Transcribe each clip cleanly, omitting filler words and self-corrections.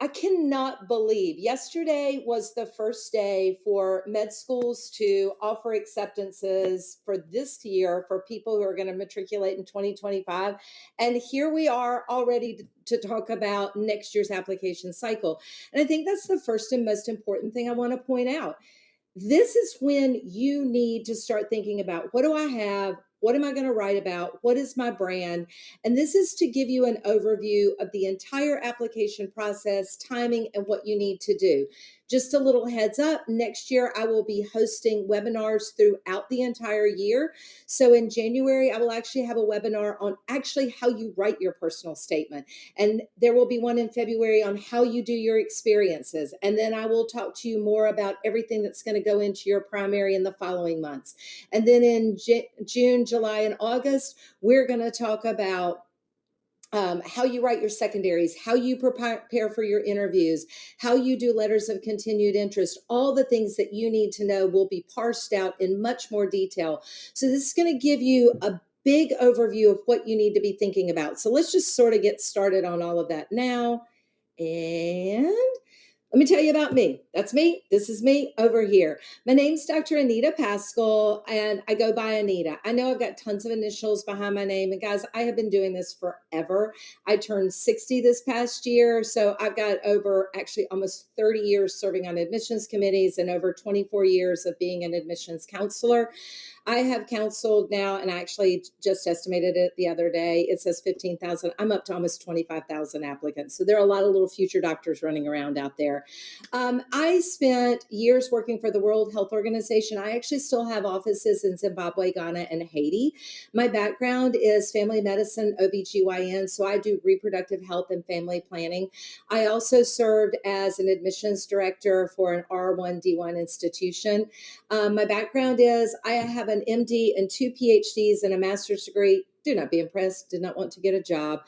I cannot believe yesterday was the first day for med schools to offer acceptances for this year for people who are going to matriculate in 2025. And here we are already to talk about next year's application cycle. And I think that's the first and most important thing I want to point out. This is when you need to start thinking about, what do I have? What am I going to write about? What is my brand? And this is to give you an overview of the entire application process, timing, and what you need to do. Just a little heads up, next year I will be hosting webinars throughout the entire year. So in January, I will actually have a webinar on actually how you write your personal statement. And there will be one in February on how you do your experiences. And then I will talk to you more about everything that's going to go into your primary in the following months. And then in June, July, and August, we're going to talk about how you write your secondaries, how you prepare for your interviews, how you do letters of continued interest. All the things that you need to know will be parsed out in much more detail. So this is going to give you a big overview of what you need to be thinking about. So let's just sort of get started on all of that now. And let me tell you about me. That's me. This is me over here. My name's Dr. Anita Pascal, and I go by Anita. I know I've got tons of initials behind my name, and guys, I have been doing this forever. I turned 60 this past year, so I've got over actually almost 30 years serving on admissions committees and over 24 years of being an admissions counselor. I have counseled now, and I actually just estimated it the other day. It says 15,000. I'm up to almost 25,000 applicants. So there are a lot of little future doctors running around out there. I spent years working for the World Health Organization. I actually still have offices in Zimbabwe, Ghana, and Haiti. My background is family medicine, OBGYN, so I do reproductive health and family planning. I also served as an admissions director for an R1D1 institution. My background is I have an MD and 2 PhDs and a master's degree. Do not be impressed, did not want to get a job.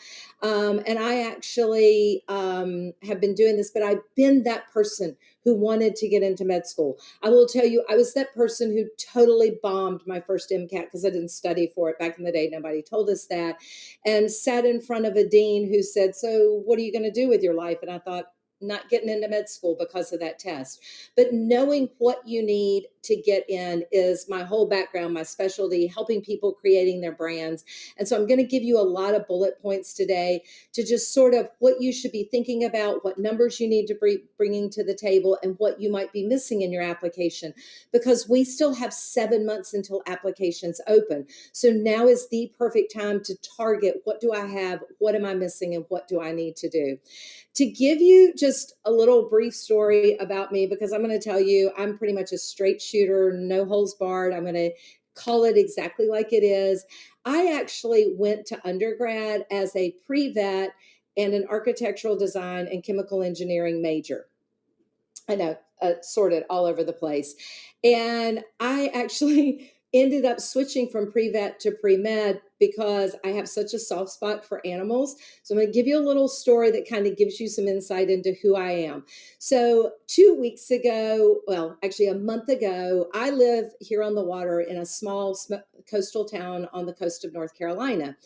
And I actually have been doing this, but I've been that person who wanted to get into med school. I will tell you, I was that person who totally bombed my first MCAT because I didn't study for it. Back in the day, nobody told us that. And sat in front of a dean who said, so what are you going to do with your life? And I thought, not getting into med school because of that test. But knowing what you need to get in is my whole background, my specialty, helping people creating their brands. And so I'm going to give you a lot of bullet points today to just sort of what you should be thinking about, what numbers you need to be bringing to the table, and what you might be missing in your application, because we still have 7 months until applications open. So now is the perfect time to target, what do I have, what am I missing, and what do I need to do? To give you just a little brief story about me, because I'm going to tell you, I'm pretty much a straight shooter, no holes barred. I'm going to call it exactly like it is. I actually went to undergrad as a pre-vet and an architectural design and chemical engineering major. I know, sorted all over the place. And I actually ended up switching from pre-vet to pre-med because I have such a soft spot for animals. So I'm going to give you a little story that kind of gives you some insight into who I am. So 2 weeks ago, well, actually a month ago, I live here on the water in a small coastal town on the coast of North Carolina.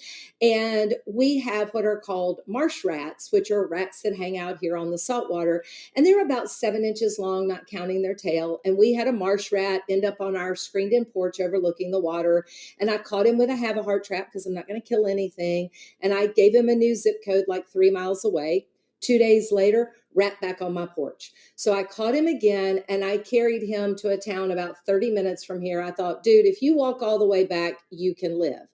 And we have what are called marsh rats, which are rats that hang out here on the saltwater. And they're about 7 inches long, not counting their tail. And we had a marsh rat end up on our screened-in porch overlooking the water. And I caught him with a have-a-heart trap because I'm not going to kill anything. And I gave him a new zip code like 3 miles away. 2 days later, rat back on my porch. So I caught him again and I carried him to a town about 30 minutes from here. I thought, dude, if you walk all the way back, you can live.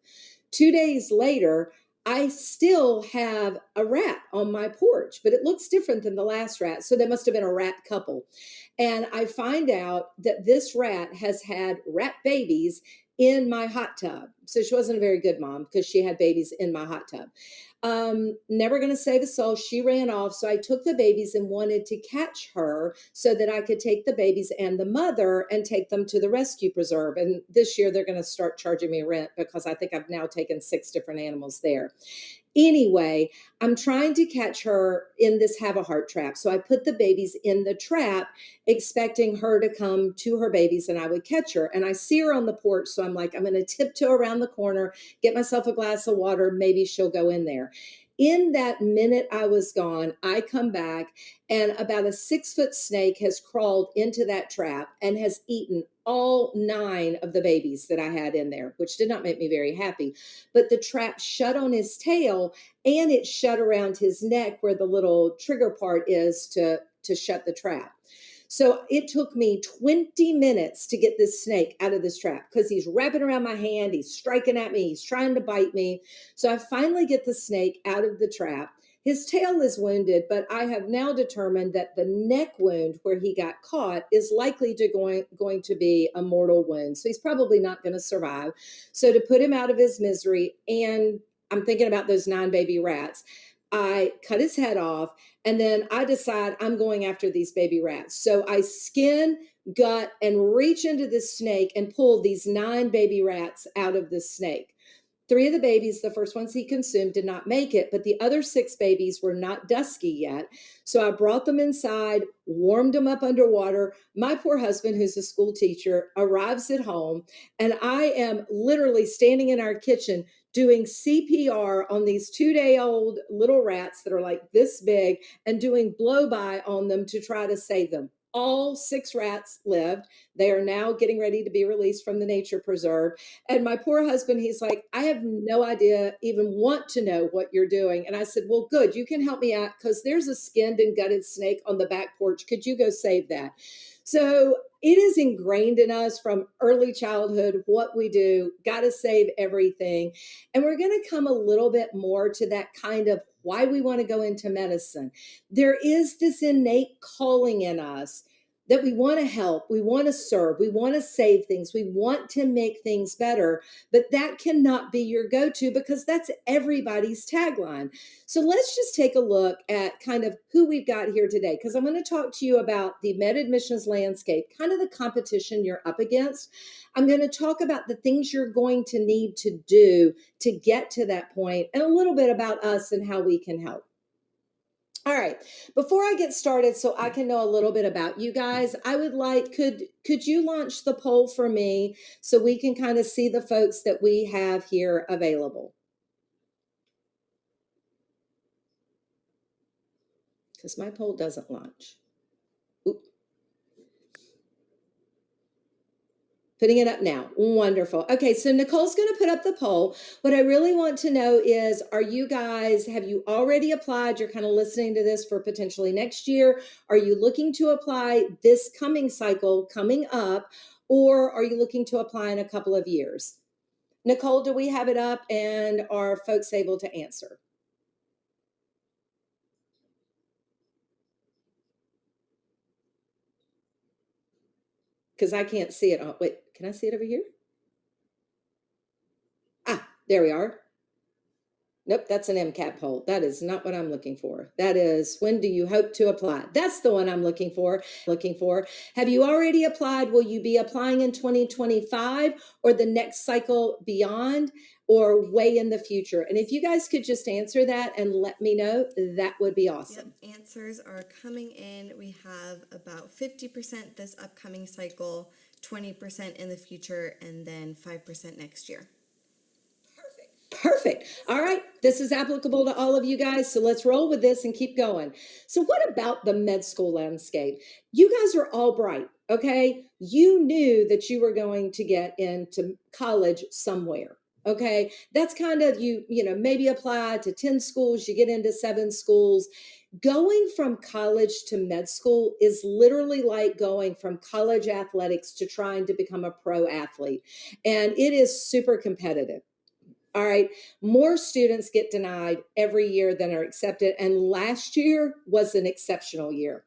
2 days later, I still have a rat on my porch, but it looks different than the last rat. So there must have been a rat couple. And I find out that this rat has had rat babies in my hot tub. So she wasn't a very good mom because she had babies in my hot tub. Never going to save a soul. She ran off. So I took the babies and wanted to catch her so that I could take the babies and the mother and take them to the rescue preserve. And this year they're going to start charging me rent because I think I've now taken 6 different animals there. Anyway, I'm trying to catch her in this have-a-heart trap. So I put the babies in the trap, expecting her to come to her babies and I would catch her. And I see her on the porch. So I'm like, I'm going to tiptoe around the corner, get myself a glass of water. Maybe she'll go in there. In that minute I was gone, I come back and about a 6-foot snake has crawled into that trap and has eaten all 9 of the babies that I had in there, which did not make me very happy. But the trap shut on his tail and it shut around his neck where the little trigger part is to shut the trap. So it took me 20 minutes to get this snake out of this trap because he's wrapping around my hand, he's striking at me, he's trying to bite me. So I finally get the snake out of the trap. His tail is wounded, but I have now determined that the neck wound where he got caught is likely going to be a mortal wound. So he's probably not going to survive. So to put him out of his misery, and I'm thinking about those 9 baby rats, I cut his head off, and then I decide I'm going after these baby rats. So I skin, gut, and reach into this snake and pull these 9 baby rats out of this snake. 3 of the babies, the first ones he consumed, did not make it, but the other 6 babies were not dusky yet. So I brought them inside, warmed them up underwater. My poor husband, who's a school teacher, arrives at home, and I am literally standing in our kitchen doing CPR on these 2-day-old little rats that are like this big and doing blow-by on them to try to save them. All 6 rats lived. They are now getting ready to be released from the nature preserve. And my poor husband, he's like, I have no idea, even want to know what you're doing. And I said, well, good, you can help me out because there's a skinned and gutted snake on the back porch. Could you go save that? So it is ingrained in us from early childhood what we do, got to save everything. And we're going to come a little bit more to that kind of why we want to go into medicine. There is this innate calling in us that we want to help, we want to serve, we want to save things, we want to make things better, but that cannot be your go-to because that's everybody's tagline. So let's just take a look at kind of who we've got here today, because I'm going to talk to you about the med admissions landscape, kind of the competition you're up against. I'm going to talk about the things you're going to need to do to get to that point, and a little bit about us and how we can help. All right. Before I get started, so I can know a little bit about you guys, I would like, could you launch the poll for me so we can kind of see the folks that we have here available? Because my poll doesn't launch. Oop. Putting it up now. Wonderful. Okay, so Nicole's going to put up the poll. What I really want to know is, have you already applied? You're kind of listening to this for potentially next year. Are you looking to apply this coming cycle coming up, or are you looking to apply in a couple of years? Nicole, do we have it up, and are folks able to answer? Because I can't see it. Oh, wait, can I see it over here? Ah, there we are. Nope, that's an MCAT poll. That is not what I'm looking for. That is, when do you hope to apply? That's the one I'm looking for. Have you already applied? Will you be applying in 2025 or the next cycle beyond, or way in the future? And if you guys could just answer that and let me know, that would be awesome. Yep, answers are coming in. We have about 50% this upcoming cycle, 20% in the future, and then 5% next year. Perfect. All right. This is applicable to all of you guys. So let's roll with this and keep going. So what about the med school landscape? You guys are all bright. Okay. You knew that you were going to get into college somewhere. Okay. That's kind of, maybe apply to 10 schools, you get into 7 schools. Going from college to med school is literally like going from college athletics to trying to become a pro athlete. And it is super competitive. All right. More students get denied every year than are accepted. And last year was an exceptional year.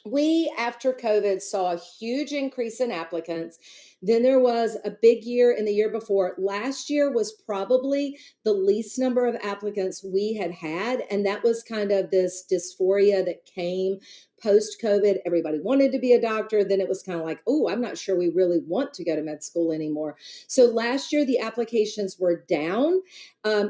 We, after COVID, saw a huge increase in applicants. Then there was a big year in the year before. Last year was probably the least number of applicants we had had. And that was kind of this dysphoria that came post-COVID. Everybody wanted to be a doctor. Then it was kind of like, oh, I'm not sure we really want to go to med school anymore. So last year, the applications were down.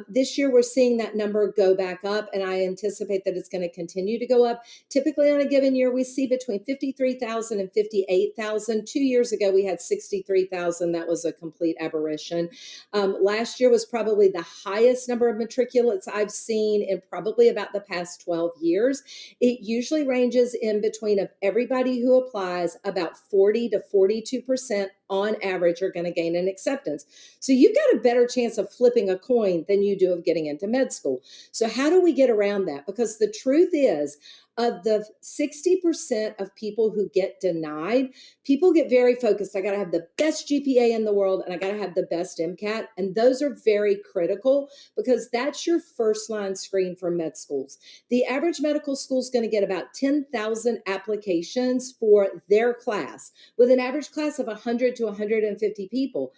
This year, we're seeing that number go back up, and I anticipate that it's going to continue to go up. Typically, on a given year, we see between 53,000 and 58,000. 2 years ago, we had 63,000. 63,000. That was a complete aberration. Last year was probably the highest number of matriculates I've seen in probably about the past 12 years. It usually ranges in between of everybody who applies, about 40 to 42% on average are going to gain an acceptance. So you've got a better chance of flipping a coin than you do of getting into med school. So how do we get around that? Because the truth is, of the 60% of people who get denied, people get very focused. I got to have the best GPA in the world and I got to have the best MCAT. And those are very critical because that's your first line screen for med schools. The average medical school is going to get about 10,000 applications for their class with an average class of 100 to 150 people.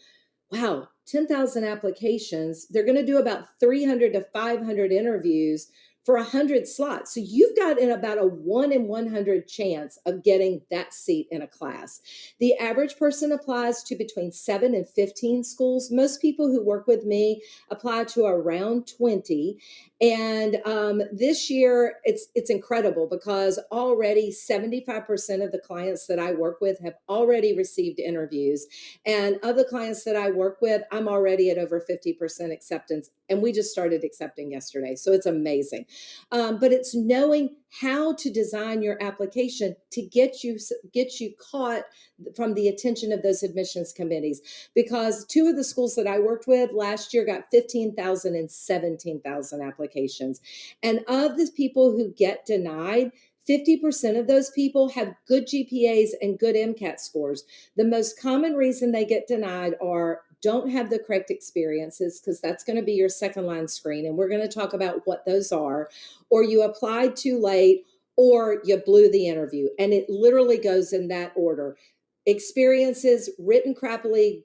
Wow, 10,000 applications. They're going to do about 300 to 500 interviews for 100 slots. So you've got in about a 1 in 100 chance of getting that seat in a class. The average person applies to between 7 and 15 schools. Most people who work with me apply to around 20. And this year, it's incredible because already 75% of the clients that I work with have already received interviews. And of the clients that I work with, I'm already at over 50% acceptance. And we just started accepting yesterday. So it's amazing. But it's knowing how to design your application to get you caught from the attention of those admissions committees. Because two of the schools that I worked with last year got 15,000 and 17,000 applications. And of the people who get denied, 50% of those people have good GPAs and good MCAT scores. The most common reason they get denied are don't have the correct experiences, because that's going to be your second line screen. And we're going to talk about what those are, or you applied too late, or you blew the interview. And it literally goes in that order. Experiences written crappily,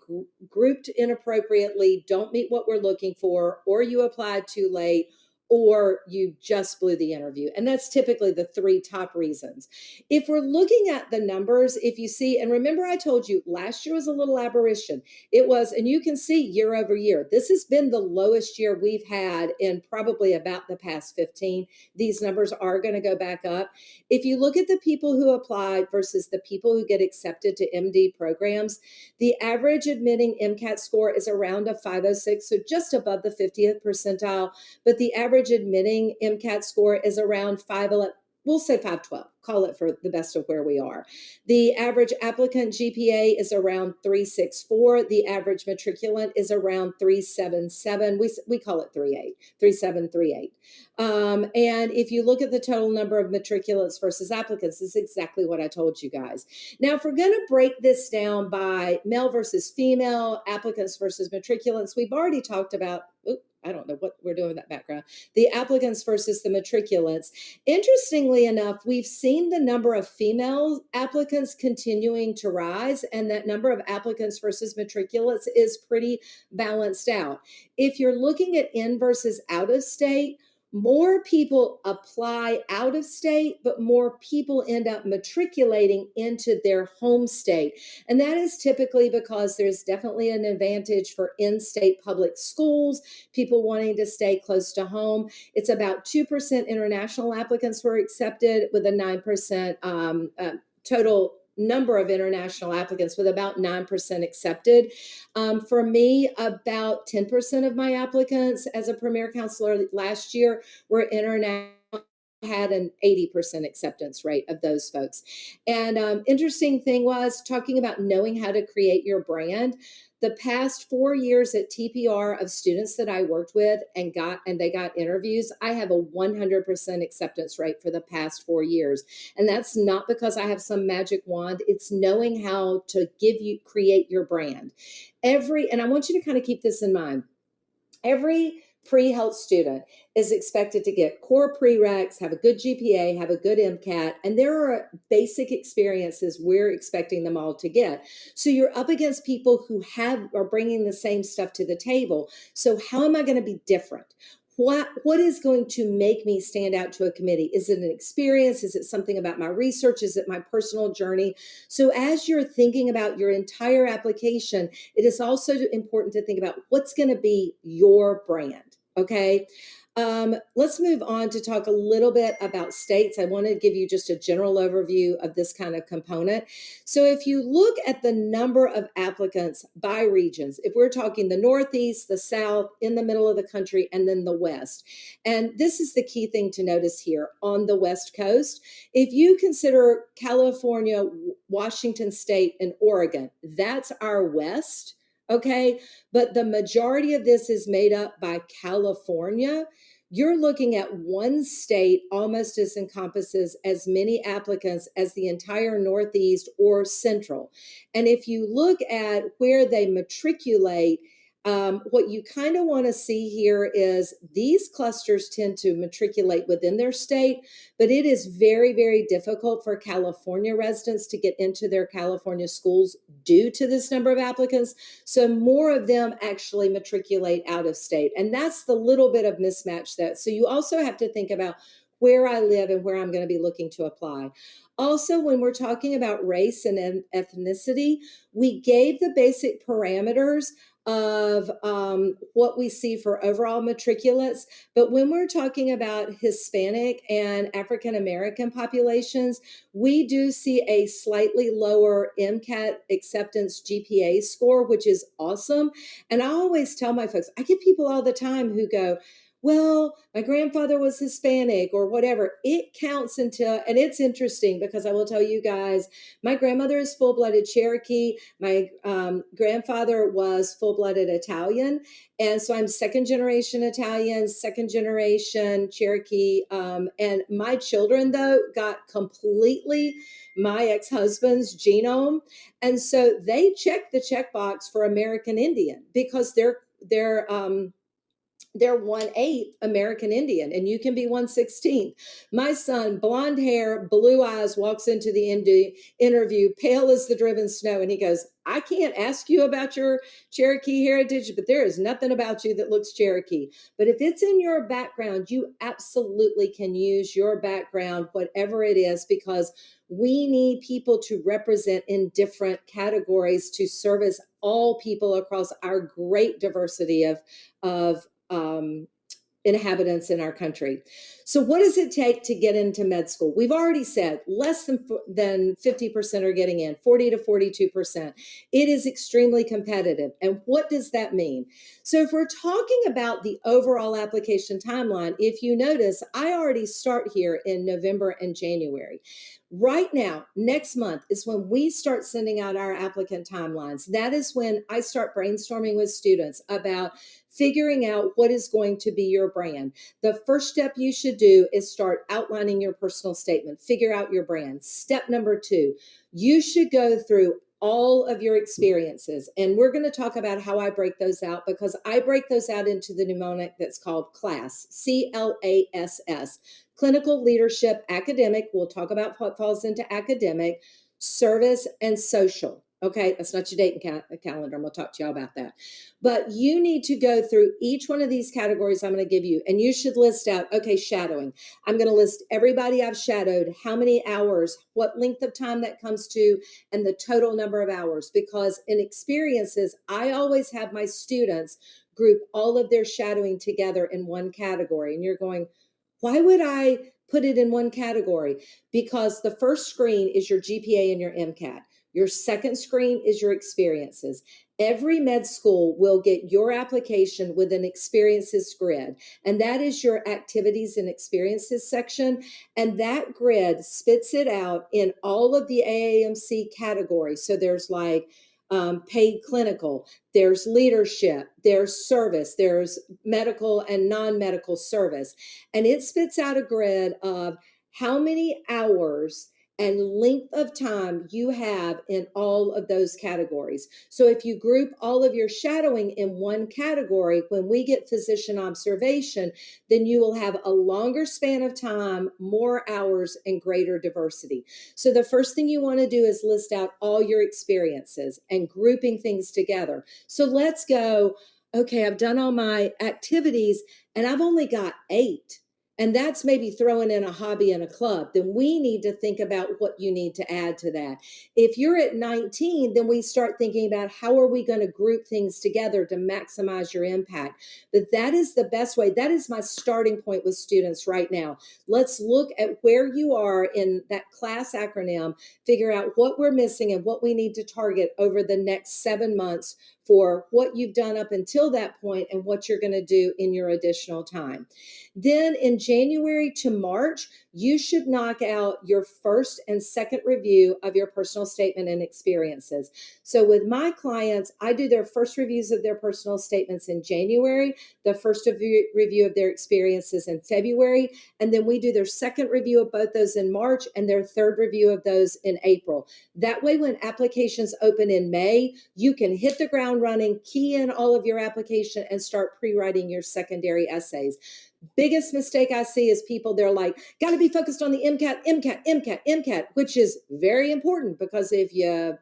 grouped inappropriately, don't meet what we're looking for, or you applied too late, or you just blew the interview. And that's typically the three top reasons. If we're looking at the numbers, if you see, and remember I told you last year was a little aberration. It was, and you can see year over year, this has been the lowest year we've had in probably about the past 15. These numbers are going to go back up. If you look at the people who applied versus the people who get accepted to MD programs, the average admitting MCAT score is around a 506, so just above the 50th percentile, but the average admitting MCAT score is around 511. We'll say 512, call it for the best of where we are. The average applicant GPA is around 364. The average matriculant is around 377. We call it 38, 3738. And if you look at the total number of matriculants versus applicants, this is exactly what I told you guys. Now, if we're going to break this down by male versus female, applicants versus matriculants, we've already talked about, I don't know what we're doing with that background, the applicants versus the matriculants. Interestingly enough, we've seen the number of female applicants continuing to rise, and that number of applicants versus matriculants is pretty balanced out. If you're looking at in versus out of state, more people apply out of state, but more people end up matriculating into their home state. And that is typically because there's definitely an advantage for in-state public schools, people wanting to stay close to home. It's about 2% international applicants were accepted, with a 9% total number of international applicants, with about 9% accepted. For me, about 10% of my applicants as a premier counselor last year were international, had an 80% acceptance rate of those folks. And interesting thing was talking about knowing how to create your brand. The past 4 years at TPR of students that I worked with and they got interviews, I have a 100% acceptance rate for the past 4 years. And that's not because I have some magic wand. It's knowing how to create your brand. And I want you to kind of keep this in mind. Every pre-health student is expected to get core prereqs, have a good GPA, have a good MCAT, and there are basic experiences we're expecting them all to get. So you're up against people who are bringing the same stuff to the table. So how am I going to be different? What is going to make me stand out to a committee? Is it an experience? Is it something about my research? Is it my personal journey? So as you're thinking about your entire application, it is also important to think about what's going to be your brand. Okay. Let's move on to talk a little bit about states. I want to give you just a general overview of this kind of component. So if you look at the number of applicants by regions, if we're talking the Northeast, the South, in the middle of the country, and then the West, and this is the key thing to notice here on the West Coast, if you consider California, Washington State, and Oregon, that's our West. Okay, but the majority of this is made up by California. You're looking at one state almost as encompasses as many applicants as the entire Northeast or Central. And if you look at where they matriculate, what you kind of want to see here is these clusters tend to matriculate within their state, but it is very, very difficult for California residents to get into their California schools due to this number of applicants. So more of them actually matriculate out of state. And that's the little bit of mismatch that. So you also have to think about where I live and where I'm going to be looking to apply. Also, when we're talking about race and ethnicity, we gave the basic parameters of what we see for overall matriculates. But when we're talking about Hispanic and African American populations, we do see a slightly lower MCAT acceptance GPA score, which is awesome. And I always tell my folks, I get people all the time who go, well, my grandfather was Hispanic or whatever. It counts until, and it's interesting because I will tell you guys, my grandmother is full-blooded Cherokee. My grandfather was full-blooded Italian. And so I'm second generation Italian, second generation Cherokee. And my children, though, got completely my ex-husband's genome. And so they check the checkbox for American Indian because they're 1/8 American Indian, and you can be 1/16. My son, blonde hair, blue eyes, walks into the interview, pale as the driven snow, and he goes, I can't ask you about your Cherokee heritage, but there is nothing about you that looks Cherokee. But if it's in your background, you absolutely can use your background, whatever it is, because we need people to represent in different categories to service all people across our great diversity of inhabitants in our country. So what does it take to get into med school? We've already said less than 50% are getting in, 40 to 42%. It is extremely competitive. And what does that mean? So if we're talking about the overall application timeline, if you notice, I already start here in November and January. Right now, next month is when we start sending out our applicant timelines. That is when I start brainstorming with students about figuring out what is going to be your brand. The first step you should do is start outlining your personal statement, figure out your brand. Step number 2, you should go through all of your experiences. And we're going to talk about how I break those out because I break those out into the mnemonic that's called CLASS, CLASS. Clinical, leadership, academic. We'll talk about what falls into academic, service, and social. Okay, that's not your date and calendar. I'm going to talk to y'all about that. But you need to go through each one of these categories I'm going to give you, and you should list out, okay, shadowing. I'm going to list everybody I've shadowed, how many hours, what length of time that comes to, and the total number of hours. Because in experiences, I always have my students group all of their shadowing together in one category. And you're going, why would I put it in one category? Because the first screen is your GPA and your MCAT. Your second screen is your experiences. Every med school will get your application with an experiences grid, and that is your activities and experiences section. And that grid spits it out in all of the AAMC categories. So there's like paid clinical, there's leadership, there's service, there's medical and non-medical service. And it spits out a grid of how many hours and length of time you have in all of those categories. So if you group all of your shadowing in one category, when we get physician observation, then you will have a longer span of time, more hours, and greater diversity. So the first thing you want to do is list out all your experiences and grouping things together. So let's go, okay, I've done all my activities and I've only got 8. and that's maybe throwing in a hobby and a club, then we need to think about what you need to add to that. If you're at 19, then we start thinking about how are we going to group things together to maximize your impact. But that is the best way. That is my starting point with students right now. Let's look at where you are in that class acronym, figure out what we're missing and what we need to target over the next 7 months for what you've done up until that point and what you're going to do in your additional time. Then in January to March, you should knock out your first and second review of your personal statement and experiences. So with my clients, I do their first reviews of their personal statements in January, the first review of their experiences in February, and then we do their second review of both those in March and their third review of those in April. That way, when applications open in May, you can hit the ground running, key in all of your application, and start pre-writing your secondary essays. Biggest mistake I see is people, they're like, got to be focused on the MCAT, which is very important because if you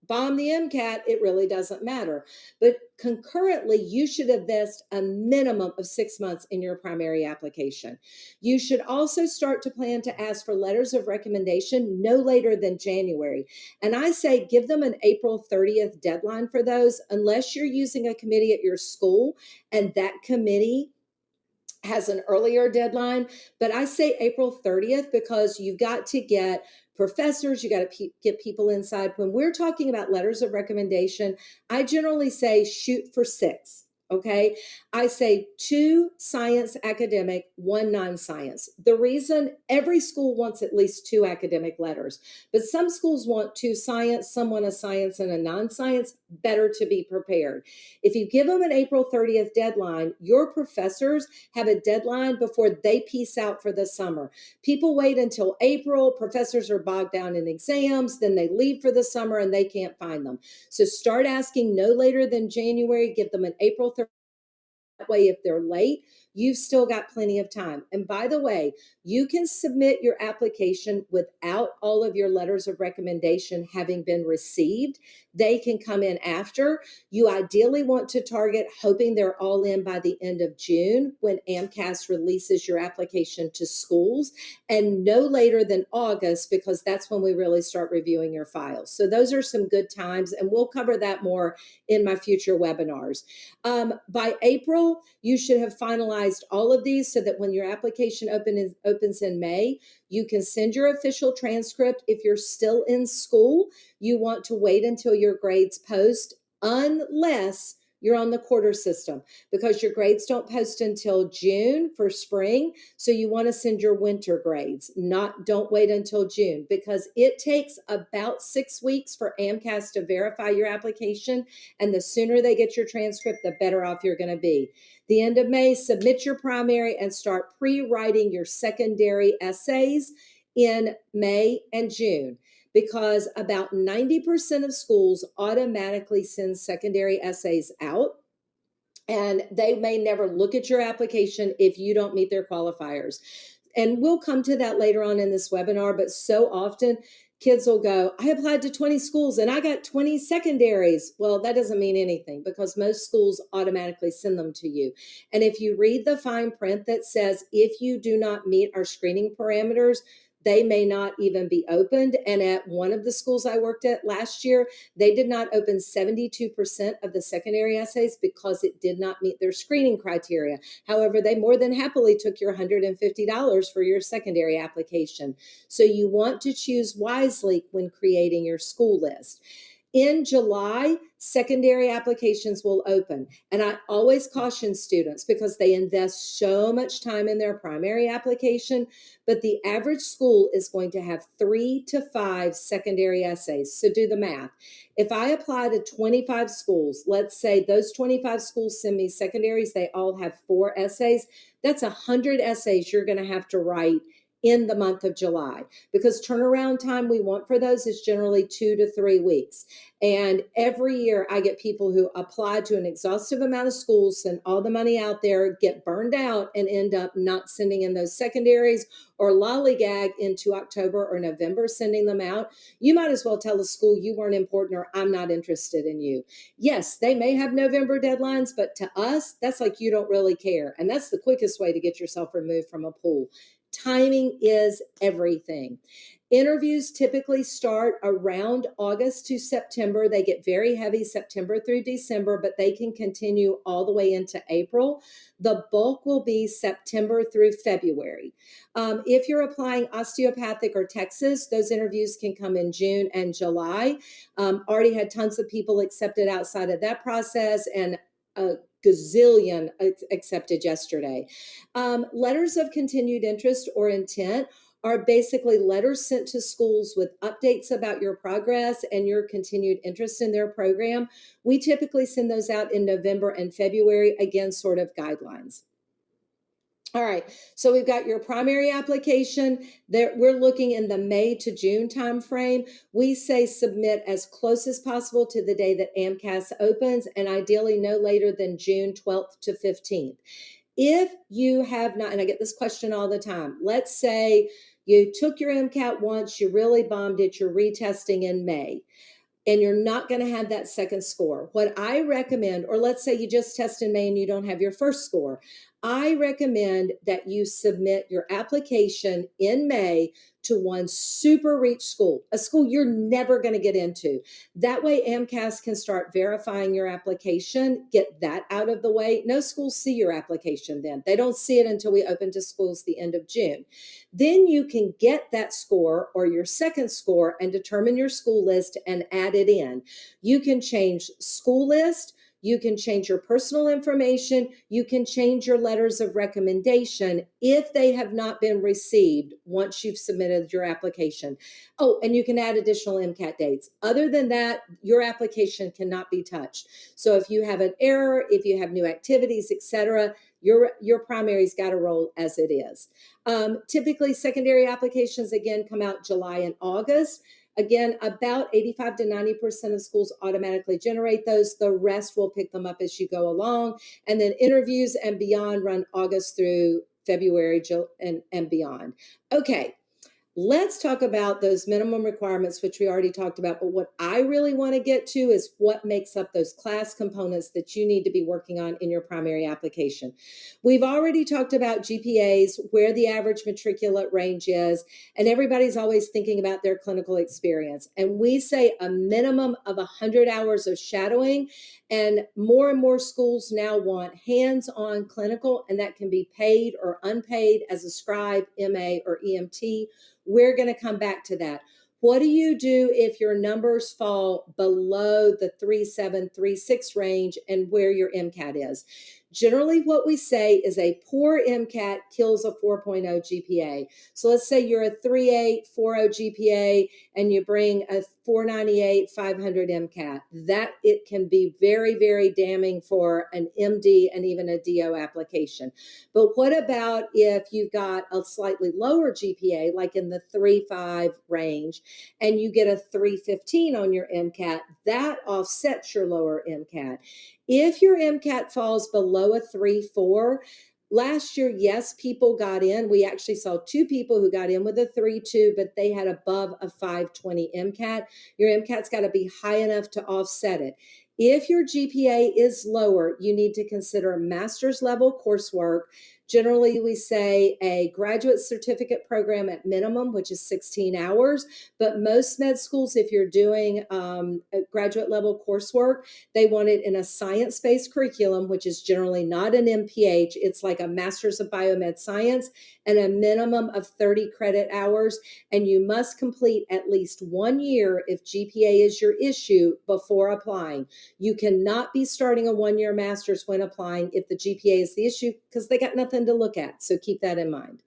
bomb the MCAT, it really doesn't matter. But concurrently, you should invest a minimum of 6 months in your primary application. You should also start to plan to ask for letters of recommendation no later than January. And I say give them an April 30th deadline for those, unless you're using a committee at your school and that committee has an earlier deadline, but I say April 30th because you've got to get professors, you got to get people inside. When we're talking about letters of recommendation, I generally say shoot for 6. Okay. I say 2 science academic, 1 non-science. The reason every school wants at least 2 academic letters, but some schools want 2 science, some want a science and a non-science. Better to be prepared. If you give them an April 30th deadline, your professors have a deadline before they peace out for the summer. People wait until April, professors are bogged down in exams, then they leave for the summer and they can't find them. So start asking no later than January, give them an April 30th. That way, if they're late, you've still got plenty of time. And by the way, you can submit your application without all of your letters of recommendation having been received. They can come in after. You ideally want to target hoping they're all in by the end of June when AMCAS releases your application to schools, and no later than August, because that's when we really start reviewing your files. So those are some good times, and we'll cover that more in my future webinars. By April, you should have finalized all of these so that when your application opens in May, you can send your official transcript. If you're still in school, you want to wait until your grades post, unless you're on the quarter system, because your grades don't post until June for spring. So you want to send your winter grades, don't wait until June, because it takes about 6 weeks for AMCAS to verify your application. And the sooner they get your transcript, the better off you're going to be. The end of May, submit your primary and start pre-writing your secondary essays in May and June, because about 90% of schools automatically send secondary essays out, and they may never look at your application if you don't meet their qualifiers. And we'll come to that later on in this webinar, but so often kids will go, I applied to 20 schools and I got 20 secondaries. Well, that doesn't mean anything, because most schools automatically send them to you. And if you read the fine print that says, if you do not meet our screening parameters, they may not even be opened. And at one of the schools I worked at last year, they did not open 72% of the secondary essays because it did not meet their screening criteria. However, they more than happily took your $150 for your secondary application. So you want to choose wisely when creating your school list. In July, secondary applications will open. And I always caution students, because they invest so much time in their primary application, but the average school is going to have 3 to 5 secondary essays. So do the math. If I apply to 25 schools, let's say those 25 schools send me secondaries, they all have 4 essays. That's 100 essays you're going to have to write in the month of July, because turnaround time we want for those is generally 2 to 3 weeks. And every year I get people who apply to an exhaustive amount of schools, send all the money out there, get burned out, and end up not sending in those secondaries, or lollygag into October or November sending them out. You might as well tell the school you weren't important, or I'm not interested in you. Yes, they may have November deadlines, but to us, that's like you don't really care. And that's the quickest way to get yourself removed from a pool. Timing is everything. Interviews typically start around August to September. They get very heavy September through December, but they can continue all the way into April. The bulk will be September through February. If you're applying osteopathic or Texas, those interviews can come in June and July. Already had tons of people accepted outside of that process, and a gazillion accepted yesterday. Letters of continued interest or intent are basically letters sent to schools with updates about your progress and your continued interest in their program. We typically send those out in November and February, again, sort of guidelines. All right, so we've got your primary application there. We're looking in the May to June timeframe. We say submit as close as possible to the day that AMCAS opens, and ideally no later than June 12th to 15th. If you have not, and I get this question all the time, let's say you took your MCAT once, you really bombed it, you're retesting in May, and you're not going to have that second score. What I recommend, or let's say you just test in May and you don't have your first score, I recommend that you submit your application in May to one super reach school, a school you're never going to get into. That way AMCAS can start verifying your application, get that out of the way. No schools see your application then. They don't see it until we open to schools the end of June. Then you can get that score or your second score and determine your school list and add it in. You can change school list. You can change your personal information. You can change your letters of recommendation if they have not been received once you've submitted your application. Oh, and you can add additional MCAT dates. Other than that, your application cannot be touched. So if you have an error, if you have new activities, etc., your primary's got to roll as it is. Typically, secondary applications, again, come out July and August. Again, about 85 to 90% of schools automatically generate those. The rest will pick them up as you go along. And then interviews and beyond run August through February and beyond. Okay. Let's talk about those minimum requirements, which we already talked about. But what I really want to get to is what makes up those class components that you need to be working on in your primary application. We've already talked about GPAs, where the average matriculate range is, and everybody's always thinking about their clinical experience. And we say a minimum of 100 hours of shadowing. And more schools now want hands-on clinical, and that can be paid or unpaid as a scribe, MA, or EMT. We're going to come back to that. What do you do if your numbers fall below the 3.7, 3.6 range and where your MCAT is? Generally, what we say is a poor MCAT kills a 4.0 GPA. So let's say you're a 3.8, 4.0 GPA, and you bring a 498, 500 MCAT. That it can be very, very damning for an MD and even a DO application. But what about if you've got a slightly lower GPA, like in the 3.5 range, and you get a 3.15 on your MCAT? That offsets your lower MCAT. If your MCAT falls below a 3.4, last year, yes, people got in. We actually saw 2 people who got in with a 3.2, but they had above a 520 MCAT. Your MCAT's got to be high enough to offset it. If your GPA is lower, you need to consider master's level coursework. Generally, we say a graduate certificate program at minimum, which is 16 hours. But most med schools, if you're doing a graduate level coursework, they want it in a science-based curriculum, which is generally not an MPH. It's like a master's of biomed science and a minimum of 30 credit hours. And you must complete at least 1 year if GPA is your issue before applying. You cannot be starting a 1-year master's when applying if the GPA is the issue, because they got nothing to look at. So keep that in mind.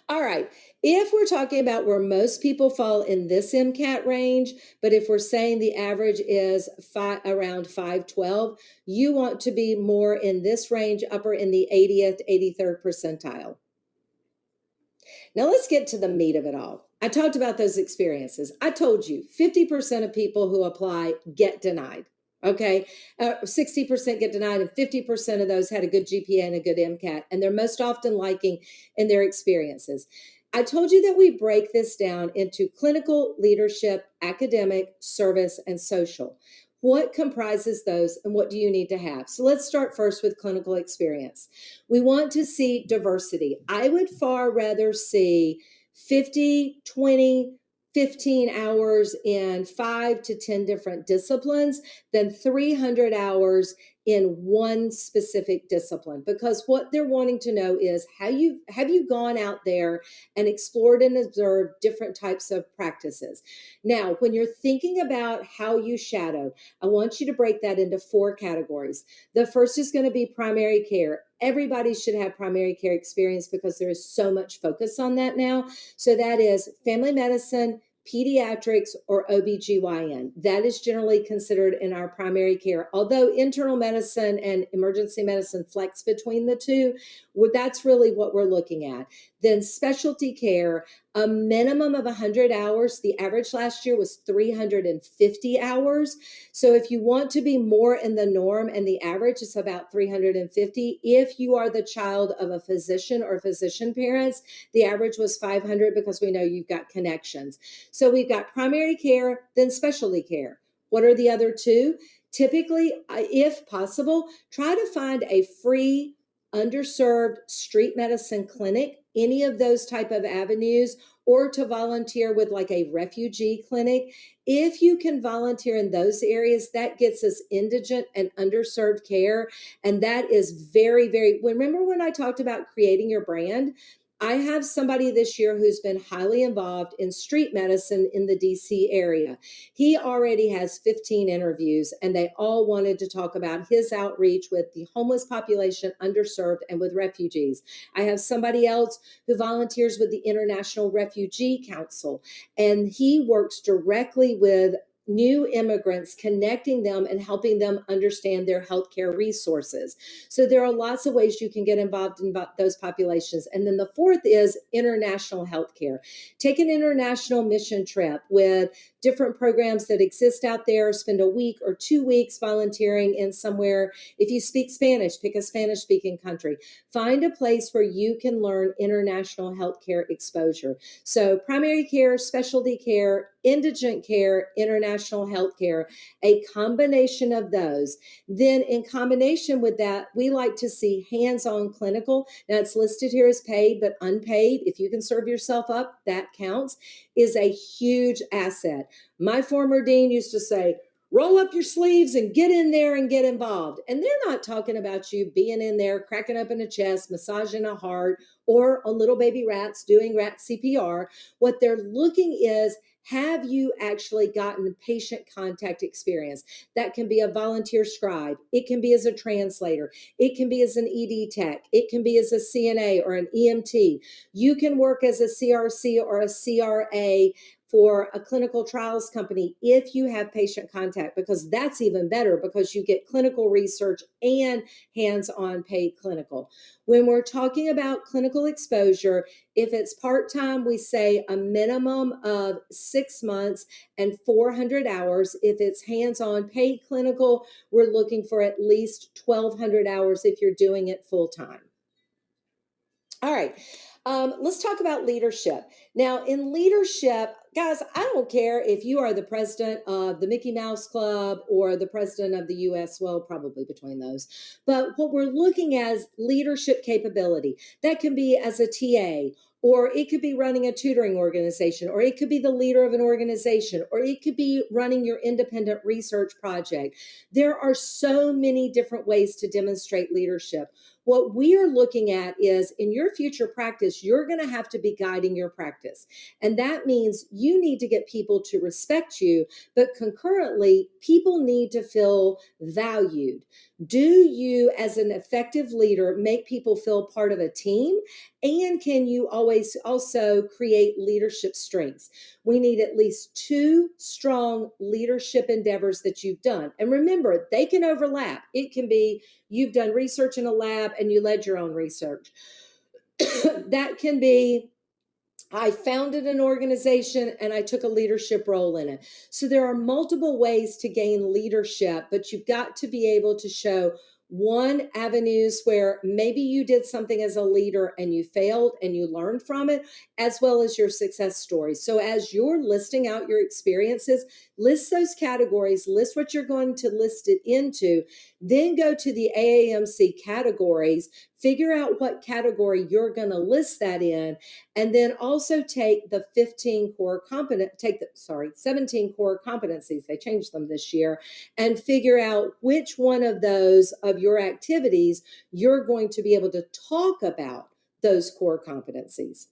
All right. If we're talking about where most people fall in this MCAT range, but if we're saying the average is around 512, you want to be more in this range, upper in the 80th, 83rd percentile. Now let's get to the meat of it all. I talked about those experiences. I told you 50% of people who apply get denied. Okay. 60% get denied, and 50% of those had a good GPA and a good MCAT, and they're most often liking in their experiences. I told you that we break this down into clinical, leadership, academic, service, and social. What comprises those, and what do you need to have? So let's start first with clinical experience. We want to see diversity. I would far rather see 50, 20, 15 hours in 5 to 10 different disciplines than 300 hours in one specific discipline, because what they're wanting to know is have you gone out there and explored and observed different types of practices. Now, when you're thinking about how you shadow, I want you to break that into 4 categories. The first is going to be primary care. Everybody should have primary care experience because there is so much focus on that now. So that is family medicine, pediatrics, or OBGYN. That is generally considered in our primary care. Although internal medicine and emergency medicine flex between the two, that's really what we're looking at. Then specialty care, a minimum of 100 hours. The average last year was 350 hours. So if you want to be more in the norm, and the average is about 350, if you are the child of a physician or physician parents, the average was 500 because we know you've got connections. So we've got primary care, then specialty care. What are the other two? Typically, if possible, try to find a free, underserved street medicine clinic, any of those type of avenues, or to volunteer with like a refugee clinic. If you can volunteer in those areas, that gets us indigent and underserved care. And that is very, very, remember when I talked about creating your brand? I have somebody this year who's been highly involved in street medicine in the DC area. He already has 15 interviews, and they all wanted to talk about his outreach with the homeless population, underserved, and with refugees. I have somebody else who volunteers with the International Refugee Council, and he works directly with new immigrants, connecting them and helping them understand their healthcare resources. So there are lots of ways you can get involved in those populations. And then the fourth is international healthcare. Take an international mission trip with different programs that exist out there. Spend a week or 2 weeks volunteering in somewhere. If you speak Spanish, pick a Spanish speaking country. Find a place where you can learn international healthcare exposure. So primary care, specialty care, indigent care, international healthcare, a combination of those. Then in combination with that, we like to see hands-on clinical. Now it's listed here as paid, but unpaid, if you can serve yourself up, that counts, is a huge asset. My former dean used to say, roll up your sleeves and get in there and get involved. And they're not talking about you being in there, cracking open a chest, massaging a heart, or on little baby rats doing rat CPR. What they're looking is, have you actually gotten patient contact experience? That can be a volunteer scribe. It can be as a translator. It can be as an ED tech. It can be as a CNA or an EMT. You can work as a CRC or a CRA for a clinical trials company if you have patient contact, because that's even better because you get clinical research and hands-on paid clinical. When we're talking about clinical exposure, if it's part-time, we say a minimum of 6 months and 400 hours. If it's hands-on paid clinical, we're looking for at least 1,200 hours if you're doing it full-time. All right. Let's talk about leadership. Now, in leadership, guys, I don't care if you are the president of the Mickey Mouse Club or the president of the US, well, probably between those. But what we're looking at is leadership capability. That can be as a TA, or it could be running a tutoring organization, or it could be the leader of an organization, or it could be running your independent research project. There are so many different ways to demonstrate leadership. What we are looking at is, in your future practice, you're going to have to be guiding your practice. And that means you need to get people to respect you, but concurrently, people need to feel valued. Do you, as an effective leader, make people feel part of a team? And can you always also create leadership strengths? We need at least 2 strong leadership endeavors that you've done. And remember, they can overlap. It can be you've done research in a lab and you led your own research. That can be I founded an organization and I took a leadership role in it. So there are multiple ways to gain leadership, but you've got to be able to show one avenues where maybe you did something as a leader and you failed and you learned from it, as well as your success stories. So as you're listing out your experiences, list those categories, list what you're going to list it into, then go to the AAMC categories, figure out what category you're going to list that in, and then also take the 17 core competencies. They changed them this year, and figure out which one of those of your activities you're going to be able to talk about those core competencies.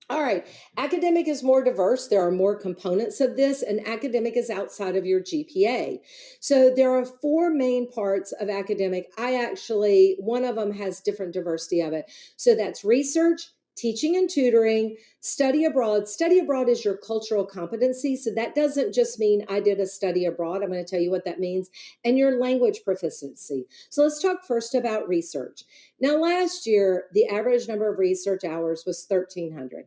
All right, academic is more diverse. There are more components of this, and academic is outside of your GPA. So there are four main parts of academic. One of them has different diversity of it. So that's research, teaching and tutoring, study abroad. Study abroad is your cultural competency. So that doesn't just mean I did a study abroad. I'm going to tell you what that means, and your language proficiency. So let's talk first about research. Now, last year, the average number of research hours was 1,300.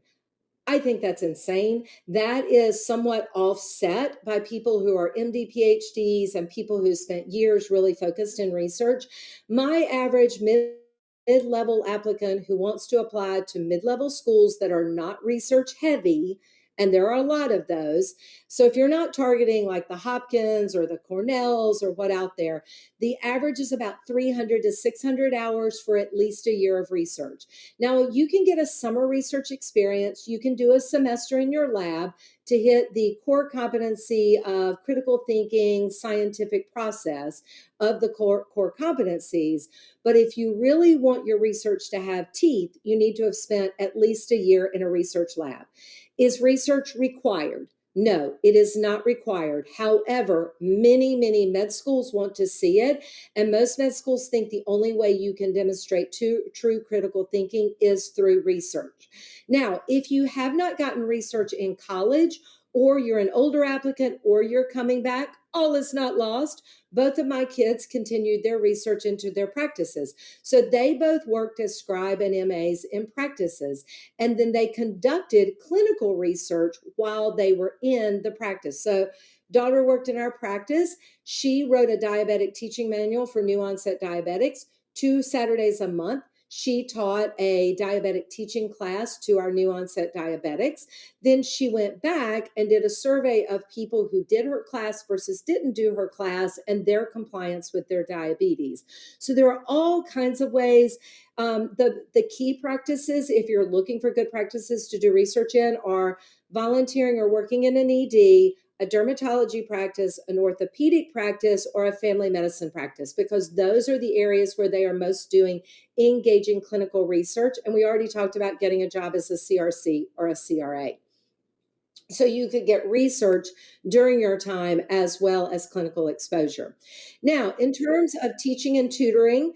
I think that's insane. That is somewhat offset by people who are MD, PhDs, and people who spent years really focused in research. My average mid-level applicant who wants to apply to mid-level schools that are not research heavy, and there are a lot of those. So if you're not targeting like the Hopkins or the Cornells or what out there, the average is about 300 to 600 hours for at least a year of research. Now, you can get a summer research experience. You can do a semester in your lab to hit the core competency of critical thinking, scientific process of the core competencies. But if you really want your research to have teeth, you need to have spent at least a year in a research lab. Is research required? No, it is not required. However, many med schools want to see it. And most med schools think the only way you can demonstrate true critical thinking is through research. Now, if you have not gotten research in college, or you're an older applicant, or you're coming back, all is not lost. Both of my kids continued their research into their practices. So they both worked as scribe and MAs in practices. And then they conducted clinical research while they were in the practice. So daughter worked in our practice. She wrote a diabetic teaching manual for new onset diabetics 2 Saturdays a month. She taught a diabetic teaching class to our new onset diabetics. Then she went back and did a survey of people who did her class versus didn't do her class and their compliance with their diabetes. So there are all kinds of ways. The key practices, if you're looking for good practices to do research in, are volunteering or working in an ED, a dermatology practice, an orthopedic practice, or a family medicine practice, because those are the areas where they are most doing engaging clinical research. And we already talked about getting a job as a CRC or a CRA. So you could get research during your time as well as clinical exposure. Now, in terms of teaching and tutoring,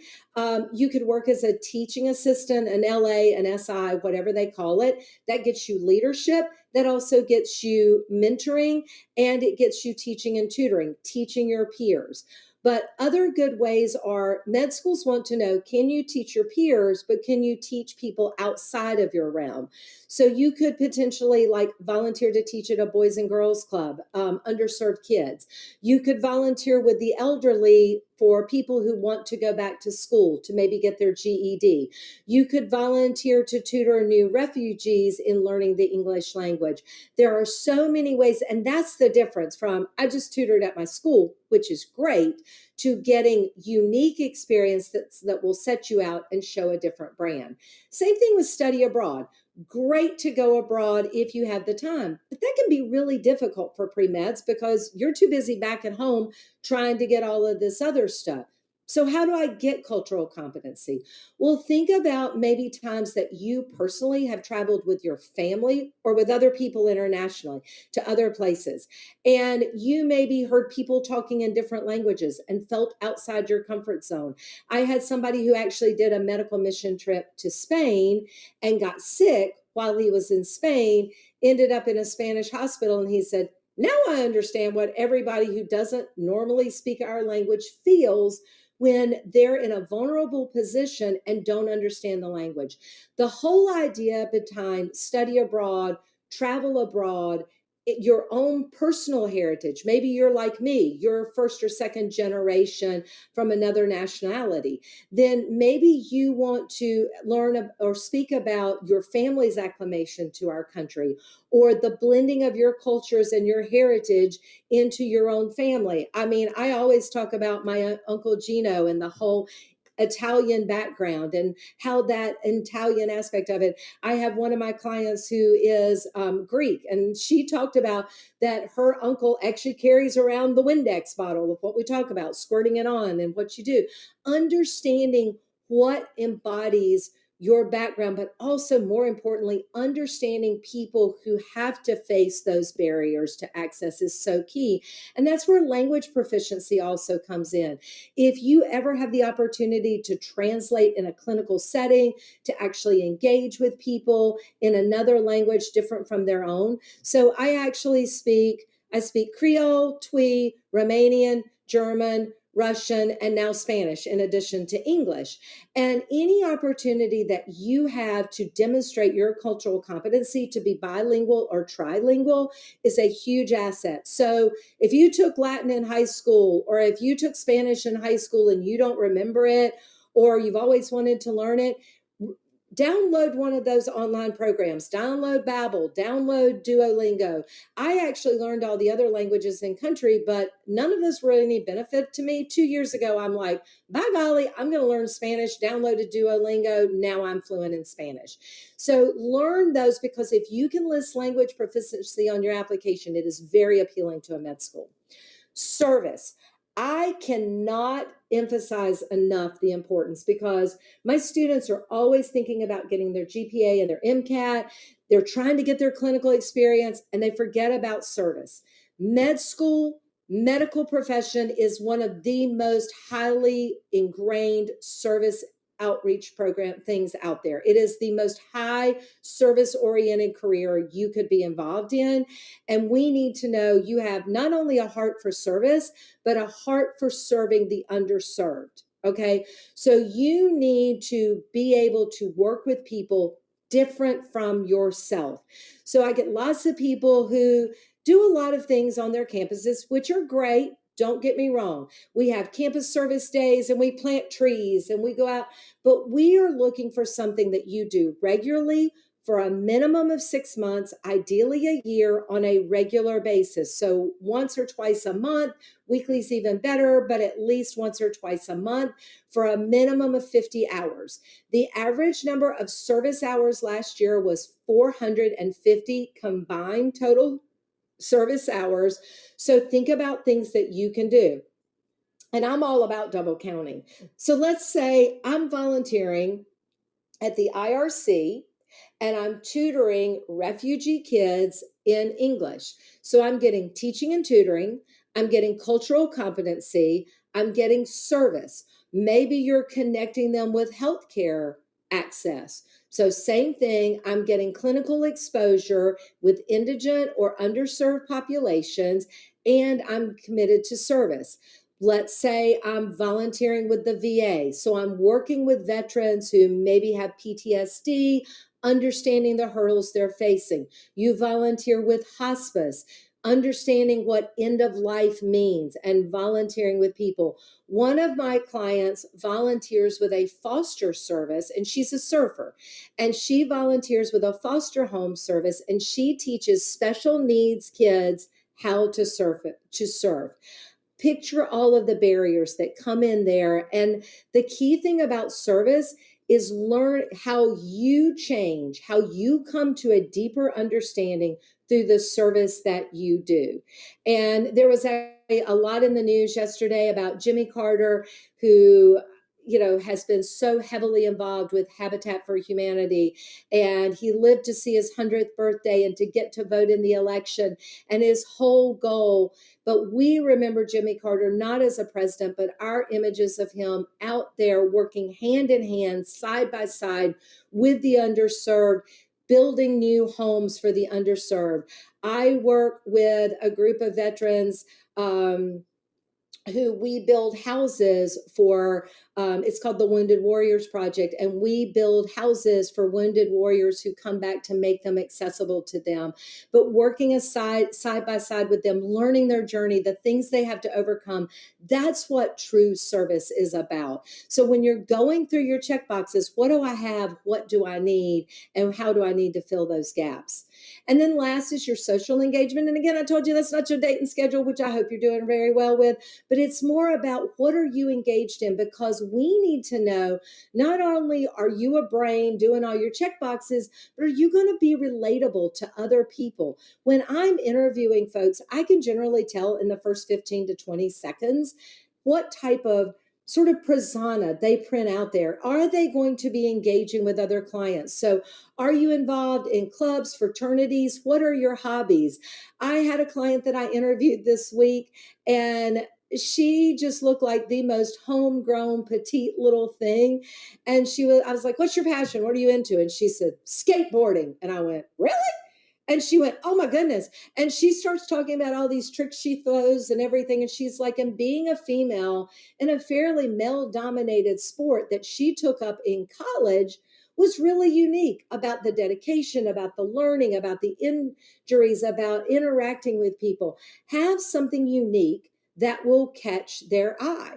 you could work as a teaching assistant, an LA, an SI, whatever they call it. That gets you leadership. That also gets you mentoring, and it gets you teaching and tutoring, teaching your peers. But other good ways are med schools want to know, can you teach your peers, but can you teach people outside of your realm? So you could potentially like volunteer to teach at a Boys and Girls Club, underserved kids. You could volunteer with the elderly for people who want to go back to school to maybe get their GED. You could volunteer to tutor new refugees in learning the English language. There are so many ways, and that's the difference from I just tutored at my school, which is great, to getting unique experience that will set you out and show a different brand. Same thing with study abroad. Great to go abroad if you have the time, but that can be really difficult for pre-meds because you're too busy back at home trying to get all of this other stuff. So how do I get cultural competency? Well, think about maybe times that you personally have traveled with your family or with other people internationally to other places. And you maybe heard people talking in different languages and felt outside your comfort zone. I had somebody who actually did a medical mission trip to Spain and got sick while he was in Spain, ended up in a Spanish hospital. And he said, now I understand what everybody who doesn't normally speak our language feels when they're in a vulnerable position and don't understand the language. The whole idea behind study abroad, travel abroad, your own personal heritage. Maybe you're like me, you're first or second generation from another nationality. Then maybe you want to learn or speak about your family's acclimation to our country, or the blending of your cultures and your heritage into your own family. I mean, I always talk about my Uncle Gino and the whole Italian background and how that Italian aspect of it. I have one of my clients who is Greek, and she talked about that her uncle actually carries around the Windex bottle of what we talk about, squirting it on and what you do. Understanding what embodies your background, but also more importantly, understanding people who have to face those barriers to access is so key. And that's where language proficiency also comes in. If you ever have the opportunity to translate in a clinical setting, to actually engage with people in another language different from their own. So I speak Creole, Twi, Romanian, German, Russian, and now Spanish, in addition to English. And any opportunity that you have to demonstrate your cultural competency to be bilingual or trilingual is a huge asset. So if you took Latin in high school, or if you took Spanish in high school and you don't remember it, or you've always wanted to learn it, download one of those online programs. Download Babbel, download Duolingo. I actually learned all the other languages in country, but none of this really any benefit to me. 2 years ago, I'm like, by golly, I'm going to learn Spanish, downloaded Duolingo. Now I'm fluent in Spanish. So learn those, because if you can list language proficiency on your application, it is very appealing to a med school. Service. I cannot emphasize enough the importance, because my students are always thinking about getting their GPA and their MCAT. They're trying to get their clinical experience and they forget about service. Med school, medical profession is one of the most highly ingrained service outreach program things out there. It is the most high service oriented career you could be involved in. And we need to know you have not only a heart for service, but a heart for serving the underserved. Okay. So you need to be able to work with people different from yourself. So I get lots of people who do a lot of things on their campuses, which are great. Don't get me wrong. We have campus service days and we plant trees and we go out, but we are looking for something that you do regularly for a minimum of 6 months, ideally a year, on a regular basis. So once or twice a month, weekly is even better, but at least once or twice a month for a minimum of 50 hours. The average number of service hours last year was 450 combined total service hours. So think about things that you can do. And I'm all about double counting. So let's say I'm volunteering at the IRC and I'm tutoring refugee kids in English. So I'm getting teaching and tutoring, I'm getting cultural competency, I'm getting service. Maybe you're connecting them with healthcare access. So same thing, I'm getting clinical exposure with indigent or underserved populations, and I'm committed to service. Let's say I'm volunteering with the VA. So I'm working with veterans who maybe have PTSD, understanding the hurdles they're facing. You volunteer with hospice, understanding what end of life means and volunteering with people. One of my clients volunteers with a foster service, and she's a surfer, and she volunteers with a foster home service, and she teaches special needs kids how to surf. Picture all of the barriers that come in there. And the key thing about service is learn how you change, how you come to a deeper understanding through the service that you do. And there was a lot in the news yesterday about Jimmy Carter, who has been so heavily involved with Habitat for Humanity, and he lived to see his 100th birthday and to get to vote in the election, and his whole goal. But we remember Jimmy Carter not as a president, but our images of him out there working hand in hand, side by side with the underserved, building new homes for the underserved. I work with a group of veterans who we build houses for. It's called the Wounded Warriors Project, and we build houses for wounded warriors who come back to make them accessible to them. But working side by side with them, learning their journey, the things they have to overcome, that's what true service is about. So when you're going through your check boxes, what do I have? What do I need? And how do I need to fill those gaps? And then last is your social engagement. And again, I told you that's not your date and schedule, which I hope you're doing very well with, but it's more about what are you engaged in, because we need to know not only are you a brain doing all your check boxes, but are you going to be relatable to other people? When I'm interviewing folks, I can generally tell in the first 15 to 20 seconds what type of sort of persona they print out there. Are they going to be engaging with other clients? So are you involved in clubs, fraternities? What are your hobbies? I had a client that I interviewed this week, and she just looked like the most homegrown petite little thing. And I was like, what's your passion? What are you into? And she said, skateboarding. And I went, really? And she went, oh my goodness. And she starts talking about all these tricks she throws and everything. And she's like, and being a female in a fairly male dominated sport that she took up in college was really unique, about the dedication, about the learning, about the injuries, about interacting with people. Have something unique that will catch their eye.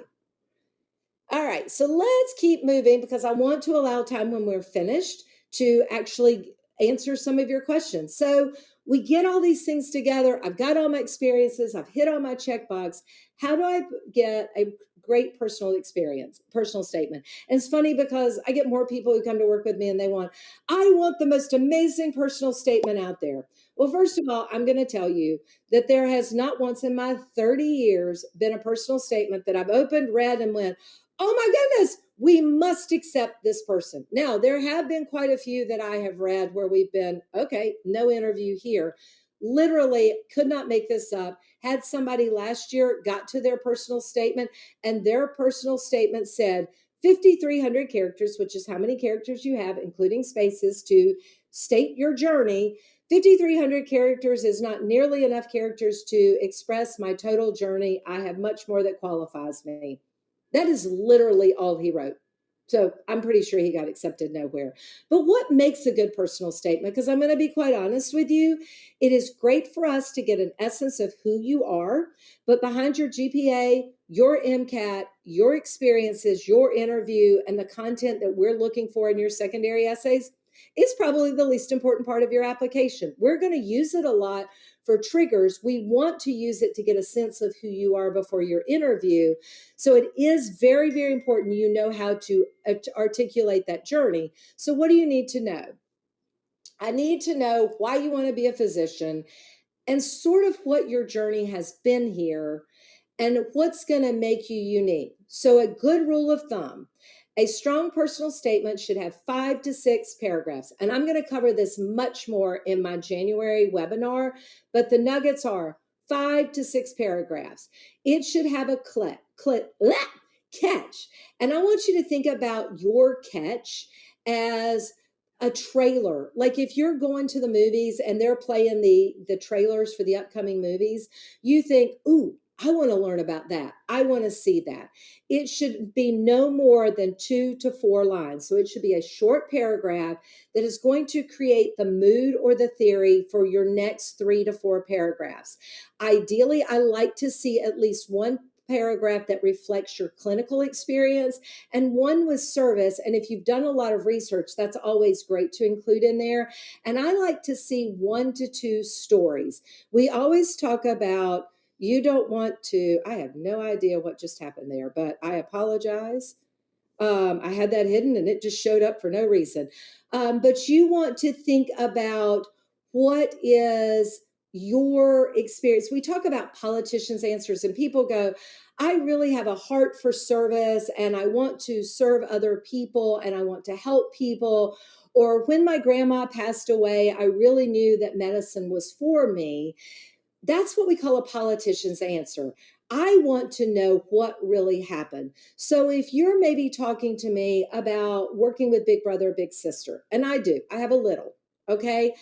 All right, so let's keep moving, because I want to allow time when we're finished to actually answer some of your questions. So we get all these things together. I've got all my experiences. I've hit on my checkbox. How do I get a great personal statement? And it's funny because I get more people who come to work with me and I want the most amazing personal statement out there. Well, first of all, I'm going to tell you that there has not once in my 30 years been a personal statement that I've opened, read, and went, oh my goodness, we must accept this person. Now, there have been quite a few that I have read where we've been, okay, no interview here. Literally could not make this up. Had somebody last year got to their personal statement, and their personal statement said 5,300 characters, which is how many characters you have, including spaces, to state your journey. 5,300 characters is not nearly enough characters to express my total journey. I have much more that qualifies me. That is literally all he wrote. So I'm pretty sure he got accepted nowhere. But what makes a good personal statement? Because I'm going to be quite honest with you, it is great for us to get an essence of who you are, but behind your GPA, your MCAT, your experiences, your interview, and the content that we're looking for in your secondary essays is probably the least important part of your application. We're going to use it a lot for triggers. We want to use it to get a sense of who you are before your interview. So it is very, very important you know how to articulate that journey. So what do you need to know? I need to know why you want to be a physician and sort of what your journey has been here and what's going to make you unique. So a good rule of thumb, a strong personal statement should have 5 to 6 paragraphs. And I'm going to cover this much more in my January webinar, but the nuggets are 5 to 6 paragraphs. It should have a catch. And I want you to think about your catch as a trailer. Like if you're going to the movies and they're playing the trailers for the upcoming movies, you think, ooh, I want to learn about that. I want to see that. It should be no more than 2 to 4 lines. So it should be a short paragraph that is going to create the mood or the theory for your next 3 to 4 paragraphs. Ideally, I like to see at least one paragraph that reflects your clinical experience and one with service. And if you've done a lot of research, that's always great to include in there. And I like to see 1 to 2 stories. We always talk about, you don't want to, I have no idea what just happened there, but I apologize. I had that hidden and it just showed up for no reason. But you want to think about what is your experience. We talk about politicians' answers, and people go, I really have a heart for service and I want to serve other people and I want to help people. Or when my grandma passed away, I really knew that medicine was for me. That's what we call a politician's answer. I want to know what really happened. So if you're maybe talking to me about working with Big Brother, Big Sister, and I do, I have a little, okay?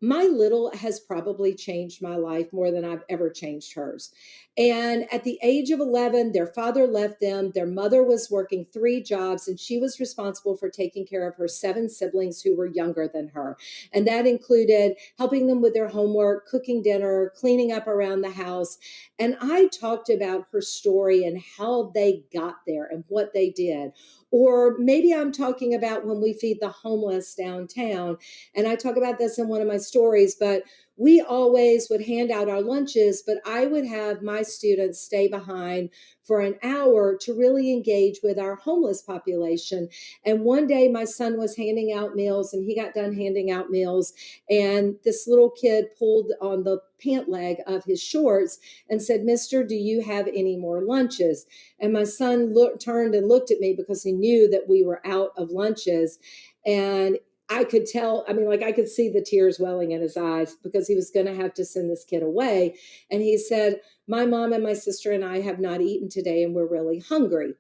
my little has probably changed my life more than I've ever changed hers. And at the age of 11, their father left them. Their mother was working 3 jobs, and she was responsible for taking care of her 7 siblings who were younger than her. And that included helping them with their homework, cooking dinner, cleaning up around the house. And I talked about her story and how they got there and what they did. Or maybe I'm talking about when we feed the homeless downtown. And I talk about this in one of my stories, but we always would hand out our lunches, but I would have my students stay behind for an hour to really engage with our homeless population. And one day my son was handing out meals, and he got done handing out meals, and this little kid pulled on the pant leg of his shorts and said, "Mister, do you have any more lunches?" And my son turned and looked at me because he knew that we were out of lunches. And I could tell, I mean, like I could see the tears welling in his eyes because he was going to have to send this kid away. And he said, "My mom and my sister and I have not eaten today, and we're really hungry."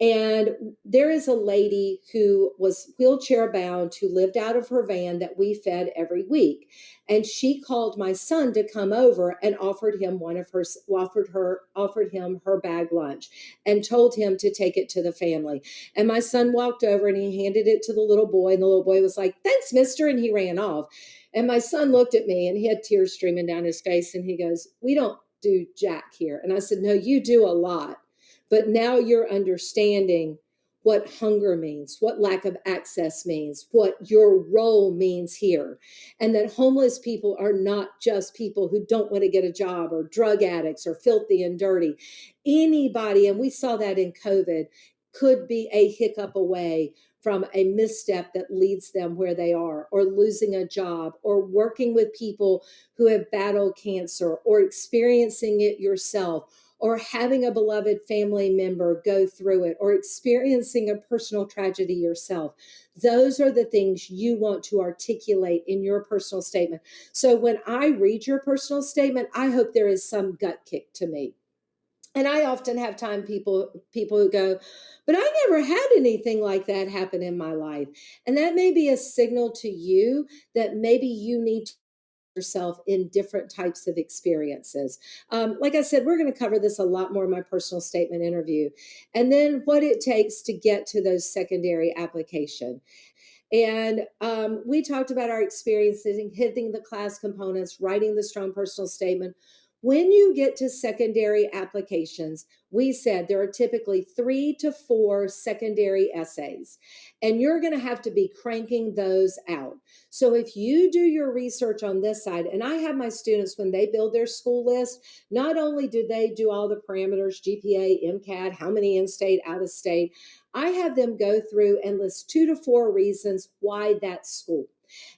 And there is a lady who was wheelchair bound who lived out of her van that we fed every week. And she called my son to come over and offered him her bag lunch and told him to take it to the family. And my son walked over and he handed it to the little boy, and the little boy was like, "Thanks, mister," and he ran off. And my son looked at me and he had tears streaming down his face, and he goes, "We don't do jack here." And I said, "No, you do a lot. But now you're understanding what hunger means, what lack of access means, what your role means here. And that homeless people are not just people who don't want to get a job or drug addicts or filthy and dirty. Anybody, and we saw that in COVID, could be a hiccup away from a misstep that leads them where they are, or losing a job, or working with people who have battled cancer, or experiencing it yourself, or having a beloved family member go through it, or experiencing a personal tragedy yourself. Those are the things you want to articulate in your personal statement. So when I read your personal statement, I hope there is some gut kick to me. And I often have people who go, "But I never had anything like that happen in my life." And that may be a signal to you that maybe you need to yourself in different types of experiences. Like I said, we're going to cover this a lot more in my personal statement interview. And then what it takes to get to those secondary application. And we talked about our experiences in hitting the class components, writing the strong personal statement. When you get to secondary applications, we said there are typically 3 to 4 secondary essays, and you're going to have to be cranking those out. So if you do your research on this side, and I have my students, when they build their school list, not only do they do all the parameters, GPA, MCAT, how many in-state, out-of-state, I have them go through and list 2 to 4 reasons why that school.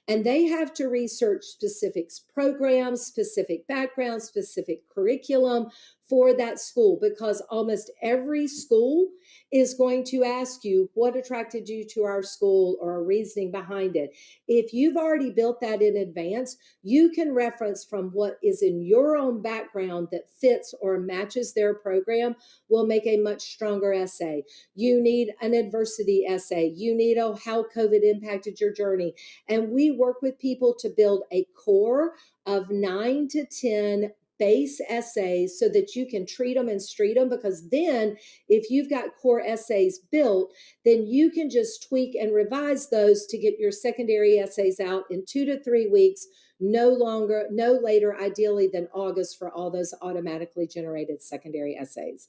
And they have to research specific programs, specific backgrounds, specific curriculum for that school, because almost every school is going to ask you what attracted you to our school or a reasoning behind it. If you've already built that in advance, you can reference from what is in your own background that fits or matches their program, will make a much stronger essay. You need an adversity essay. You need how COVID impacted your journey. And we work with people to build a core of 9 to 10 base essays so that you can treat them and street them, because then if you've got core essays built, then you can just tweak and revise those to get your secondary essays out in 2 to 3 weeks, no later, ideally, than August, for all those automatically generated secondary essays.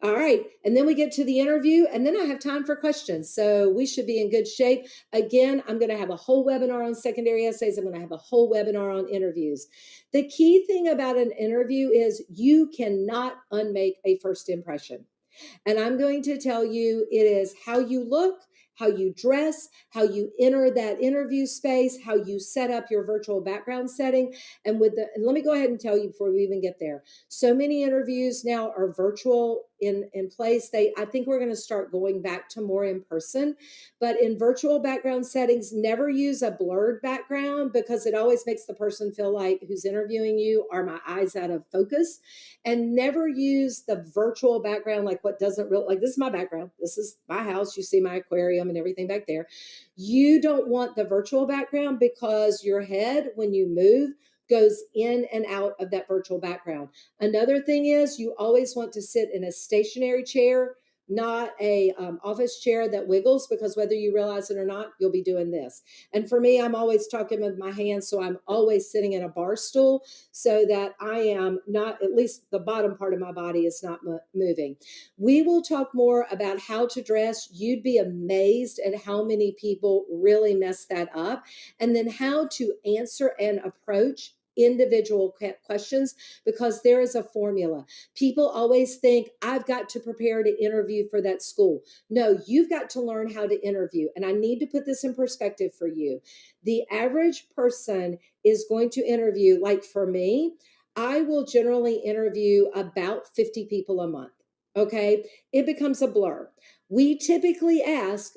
All right. And then we get to the interview, and then I have time for questions. So we should be in good shape. Again, I'm going to have a whole webinar on secondary essays. I'm going to have a whole webinar on interviews. The key thing about an interview is you cannot unmake a first impression. And I'm going to tell you, it is how you look, how you dress, how you enter that interview space, how you set up your virtual background setting. And let me go ahead and tell you before we even get there. So many interviews now are virtual in place. I think we're going to start going back to more in person, but in virtual background settings, never use a blurred background because it always makes the person feel like who's interviewing you, are my eyes out of focus? And never use the virtual background, like what doesn't really, like this is my background, this is my house, you see my aquarium and everything back there. You don't want the virtual background because your head, when you move, goes in and out of that virtual background. Another thing is you always want to sit in a stationary chair, not a office chair that wiggles, because whether you realize it or not, you'll be doing this. And for me, I'm always talking with my hands, so I'm always sitting in a bar stool so that I am not, at least the bottom part of my body is not moving. We will talk more about how to dress. You'd be amazed at how many people really mess that up, and then how to answer and approach individual questions, because there is a formula. People always think I've got to prepare to interview for that school. No, you've got to learn how to interview. And I need to put this in perspective for you. The average person is going to interview, like for me, I will generally interview about 50 people a month. Okay. It becomes a blur. We typically ask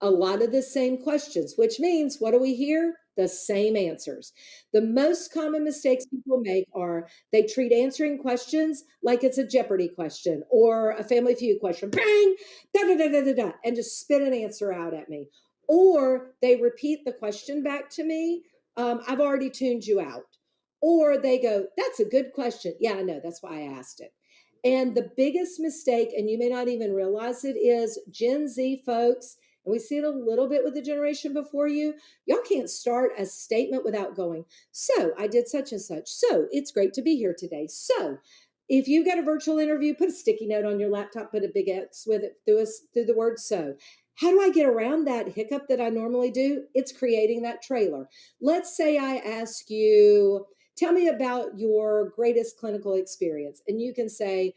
a lot of the same questions, which means what do we hear? The same answers. The most common mistakes people make are they treat answering questions like it's a Jeopardy question or a Family Feud question. Bang, da da da da da da, and just spit an answer out at me. Or they repeat the question back to me. I've already tuned you out. Or they go, that's a good question. Yeah, I know. That's why I asked it. And the biggest mistake, and you may not even realize it, is Gen Z folks, and we see it a little bit with the generation before you. Y'all can't start a statement without going, so I did such and such. So it's great to be here today. So if you've got a virtual interview, put a sticky note on your laptop, put a big X with it through the word so. How do I get around that hiccup that I normally do? It's creating that trailer. Let's say I ask you, tell me about your greatest clinical experience. And you can say,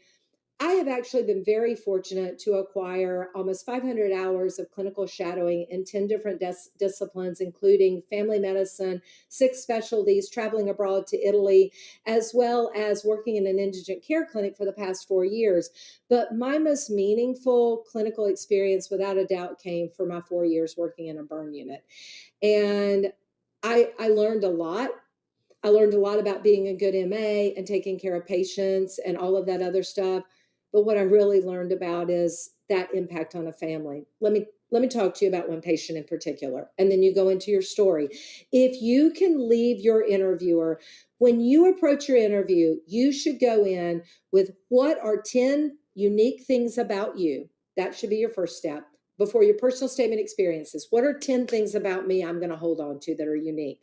I have actually been very fortunate to acquire almost 500 hours of clinical shadowing in 10 different disciplines, including family medicine, 6 specialties, traveling abroad to Italy, as well as working in an indigent care clinic for the past 4 years. But my most meaningful clinical experience, without a doubt, came for my 4 years working in a burn unit. And I learned a lot. I learned a lot about being a good MA and taking care of patients and all of that other stuff. But what I really learned about is that impact on a family. Let me talk to you about one patient in particular, and then you go into your story. If you can leave your interviewer, when you approach your interview, you should go in with what are 10 unique things about you. That should be your first step before your personal statement experiences. What are 10 things about me I'm going to hold on to that are unique?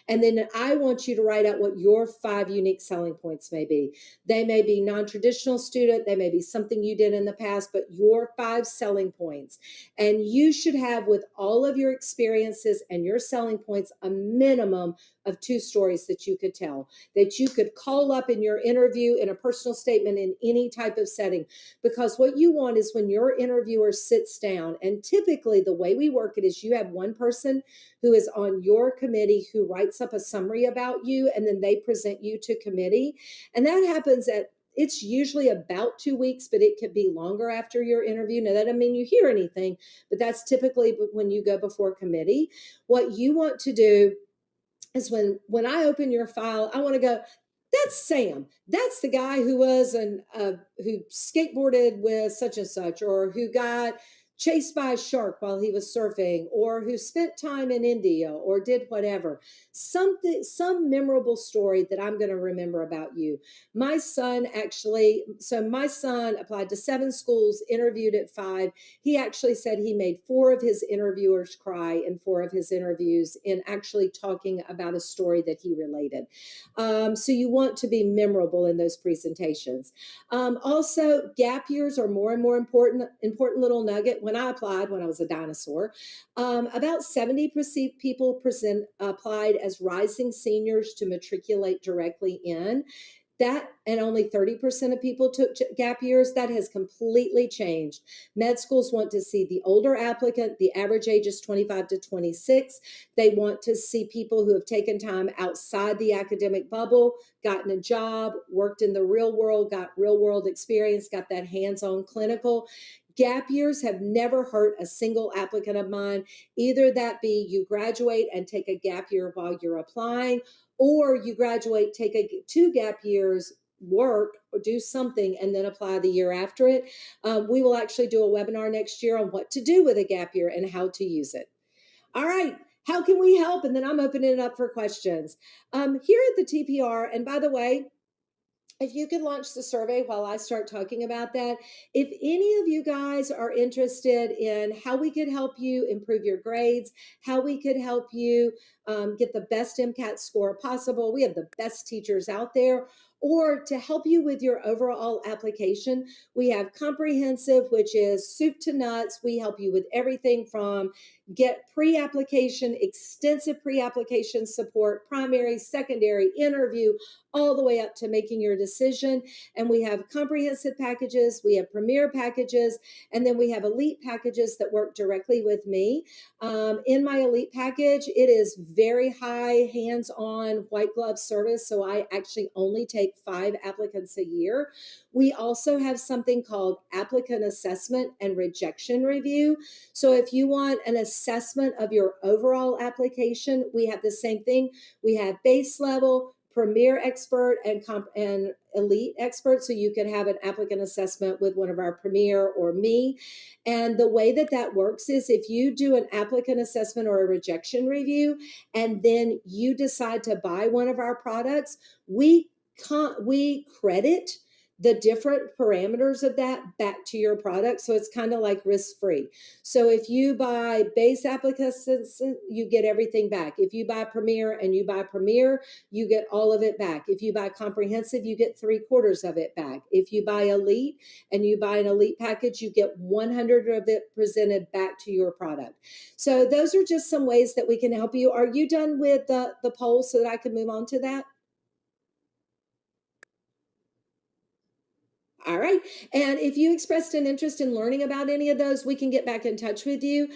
And then I want you to write out what your 5 unique selling points may be. They may be non-traditional student, they may be something you did in the past, but your 5 selling points. And you should have, with all of your experiences and your selling points, a minimum of 2 stories that you could tell, that you could call up in your interview, in a personal statement, in any type of setting. Because what you want is when your interviewer sits down, and typically the way we work it is you have one person who is on your committee who writes up a summary about you, and then they present you to committee. And that happens it's usually about 2 weeks, but it could be longer after your interview. Now, that doesn't mean you hear anything, but that's typically when you go before committee. What you want to do is when I open your file, I want to go, that's Sam. That's the guy who was who skateboarded with such and such, or who got chased by a shark while he was surfing, or who spent time in India, or did whatever. Some memorable story that I'm going to remember about you. My son applied to 7 schools, interviewed at 5. He actually said he made 4 of his interviewers cry in 4 of his interviews in actually talking about a story that he related. So you want to be memorable in those presentations. Also, gap years are more and more important little nugget. When I applied, when I was a dinosaur, about 70% people applied as rising seniors to matriculate directly in. That, and only 30% of people took gap years. That has completely changed. Med schools want to see the older applicant. The average age is 25 to 26. They want to see people who have taken time outside the academic bubble, gotten a job, worked in the real world, got real world experience, got that hands-on clinical. Gap years have never hurt a single applicant of mine. Either that be you graduate and take a gap year while you're applying, or you graduate, take 2 gap years, work or do something, and then apply the year after it. We will actually do a webinar next year on what to do with a gap year and how to use it. All right. How can we help? And then I'm opening it up for questions. Here at the TPR, and by the way, if you could launch the survey while I start talking about that, if any of you guys are interested in how we could help you improve your grades, how we could help you get the best MCAT score possible, we have the best teachers out there, or to help you with your overall application, we have comprehensive, which is soup to nuts. We help you with everything from get pre-application, extensive pre-application support, primary, secondary, interview, all the way up to making your decision. And we have comprehensive packages, we have premier packages, and then we have elite packages that work directly with me. In my elite package, it is very high hands-on white glove service. So I actually only take 5 applicants a year. We also have something called applicant assessment and rejection review. So if you want an assessment of your overall application, we have the same thing. We have base level, premier expert, and elite expert. So you can have an applicant assessment with one of our premier or me. And the way that that works is if you do an applicant assessment or a rejection review, and then you decide to buy one of our products, we credit the different parameters of that back to your product. So it's kind of like risk-free. So if you buy base applicants, you get everything back. If you buy Premier and you buy Premier, you get all of it back. If you buy Comprehensive, you get 3/4 of it back. If you buy Elite and you buy an Elite package, you get 100 of it presented back to your product. So those are just some ways that we can help you. Are you done with the poll so that I can move on to that? All right. And if you expressed an interest in learning about any of those, we can get back in touch with you.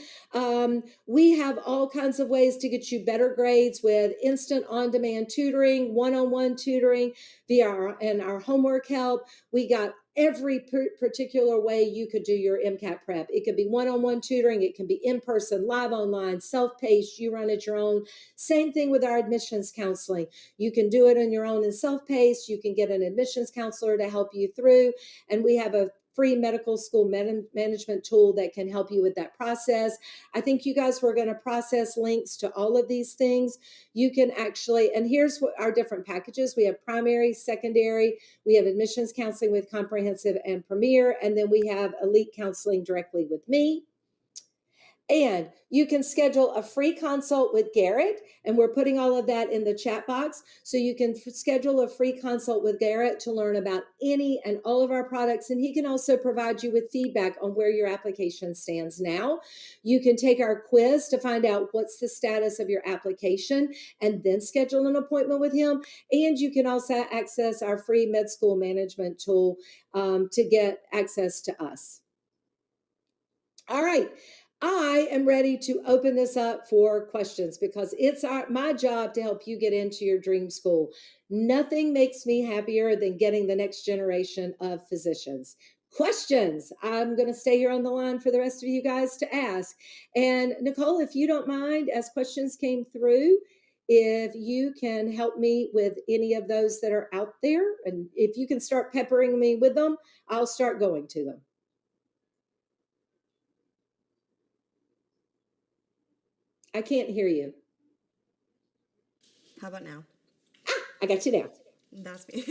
We have all kinds of ways to get you better grades with instant on-demand tutoring, one-on-one tutoring via our homework help. We got every particular way you could do your MCAT prep. It could be one-on-one tutoring. It can be in-person, live online, self-paced, you run at your own. Same thing with our admissions counseling. You can do it on your own and self-paced. You can get an admissions counselor to help you through. And we have a free medical school management tool that can help you with that process. I think you guys were going to process links to all of these things. You can actually, and here's what our different packages. We have primary, secondary, we have admissions counseling with comprehensive and premier, and then we have elite counseling directly with me. And you can schedule a free consult with Garrett, and we're putting all of that in the chat box. So you can schedule a free consult with Garrett to learn about any and all of our products. And he can also provide you with feedback on where your application stands now. You can take our quiz to find out what's the status of your application and then schedule an appointment with him. And you can also access our free med school management tool to get access to us. All right. I am ready to open this up for questions because it's my job to help you get into your dream school. Nothing makes me happier than getting the next generation of physicians. Questions. I'm going to stay here on the line for the rest of you guys to ask. And Nicole, if you don't mind, as questions came through, if you can help me with any of those that are out there, and if you can start peppering me with them, I'll start going to them. I can't hear you. How about now? I got you now. That's me.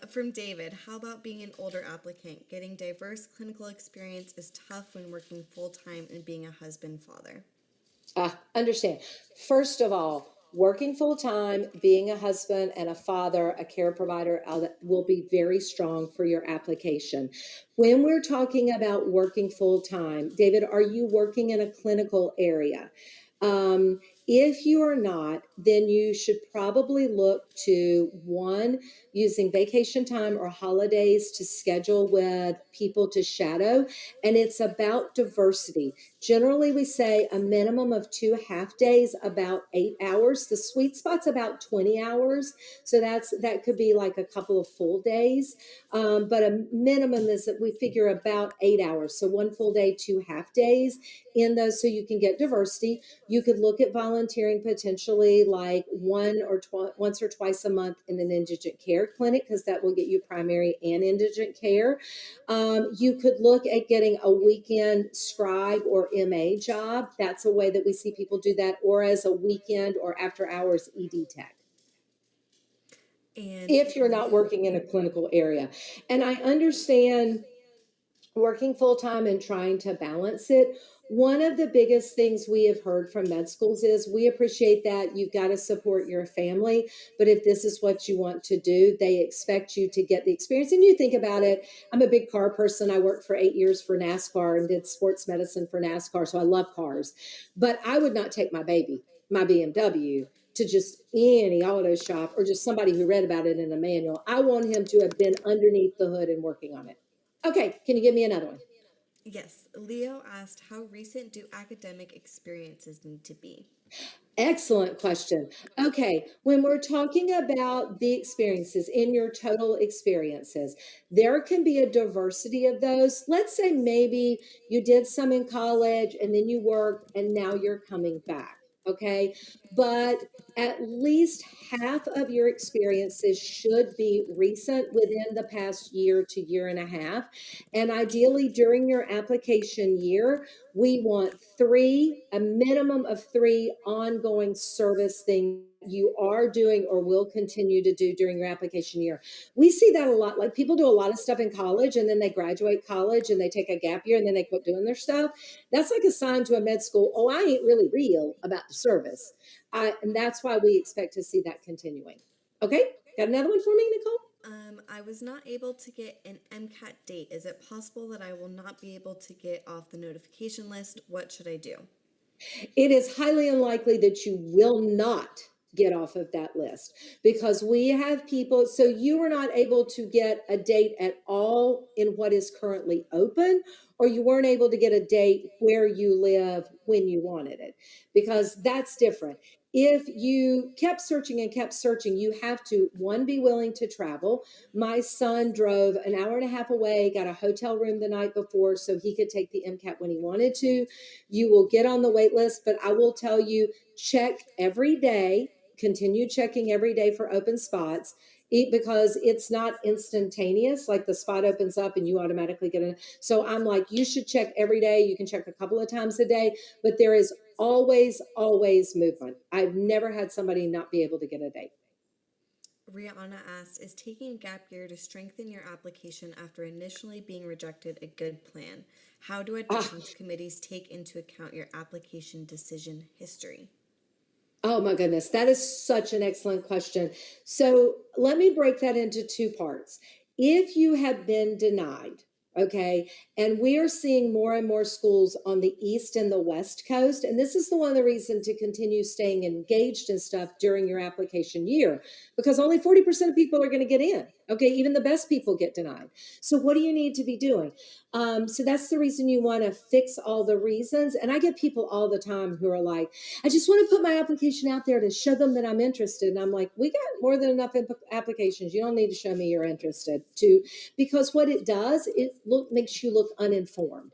From David, how about being an older applicant? Getting diverse clinical experience is tough when working full-time and being a husband, father. Understand. First of all, working full-time, being a husband and a father, a care provider, will be very strong for your application. When we're talking about working full-time, David, are you working in a clinical area? If you are not, then you should probably look to one, using vacation time or holidays to schedule with people to shadow. And it's about diversity. Generally, we say a minimum of 2 half days, about 8 hours. The sweet spot's about 20 hours. So that could be like a couple of full days. But a minimum is that we figure about 8 hours. So one full day, 2 half days in those, so you can get diversity. You could look at volunteering potentially like once or twice a month in an indigent care clinic, because that will get you primary and indigent care. You could look at getting a weekend scribe or MA job. That's a way that we see people do that, or as a weekend or after hours ED tech And if you're not working in a clinical area. And I understand working full time and trying to balance it. One of the biggest things we have heard from med schools is we appreciate that you've got to support your family, but if this is what you want to do, they expect you to get the experience. And you think about it, I'm a big car person. I worked for 8 years for NASCAR and did sports medicine for NASCAR, so I love cars. But I would not take my baby, my BMW, to just any auto shop or just somebody who read about it in a manual. I want him to have been underneath the hood and working on it. Okay, can you give me another one? yes, Leo asked, how recent do academic experiences need to be? Excellent question. Okay, when we're talking about the experiences in your total experiences, there can be a diversity of those. Let's say maybe you did some in college and then you worked and now you're coming back. Okay, but at least half of your experiences should be recent within the past year to year and a half. And ideally, during your application year, we want a minimum of three ongoing service things you are doing or will continue to do during your application year. We see that a lot. Like people do a lot of stuff in college and then they graduate college and they take a gap year and then they quit doing their stuff. That's like a sign to a med school, oh, I ain't really real about the service. And that's why we expect to see that continuing. Okay, got another one for me, Nicole? I was not able to get an MCAT date. Is it possible that I will not be able to get off the notification list? What should I do? It is highly unlikely that you will not get off of that list because we have people. So you were not able to get a date at all in what is currently open, or you weren't able to get a date where you live when you wanted it, because that's different. If you kept searching and kept searching, you have to, one, be willing to travel. My son drove an hour and a half away, got a hotel room the night before so he could take the MCAT when he wanted to. You will get on the wait list, but I will tell you, check every day, continue checking every day for open spots, because it's not instantaneous. Like the spot opens up and you automatically get in. So I'm like, you should check every day. You can check a couple of times a day, but there is always movement. I've never had somebody not be able to get a date. Rihanna asked, is taking a gap year to strengthen your application after initially being rejected a good plan? How do Ah, admissions committees take into account your application decision history? Oh my goodness, that is such an excellent question. So let me break that into two parts. If you have been denied, okay, and we are seeing more and more schools on the East and the West Coast, and this is the one of the reason to continue staying engaged and stuff during your application year, because only 40% of people are going to get in. Okay, even the best people get denied. So what do you need to be doing? So that's the reason you want to fix all the reasons. And I get people all the time who are like, I just want to put my application out there to show them that I'm interested. And I'm like, we got more than enough applications. You don't need to show me you're interested to, because what it does, makes you look uninformed.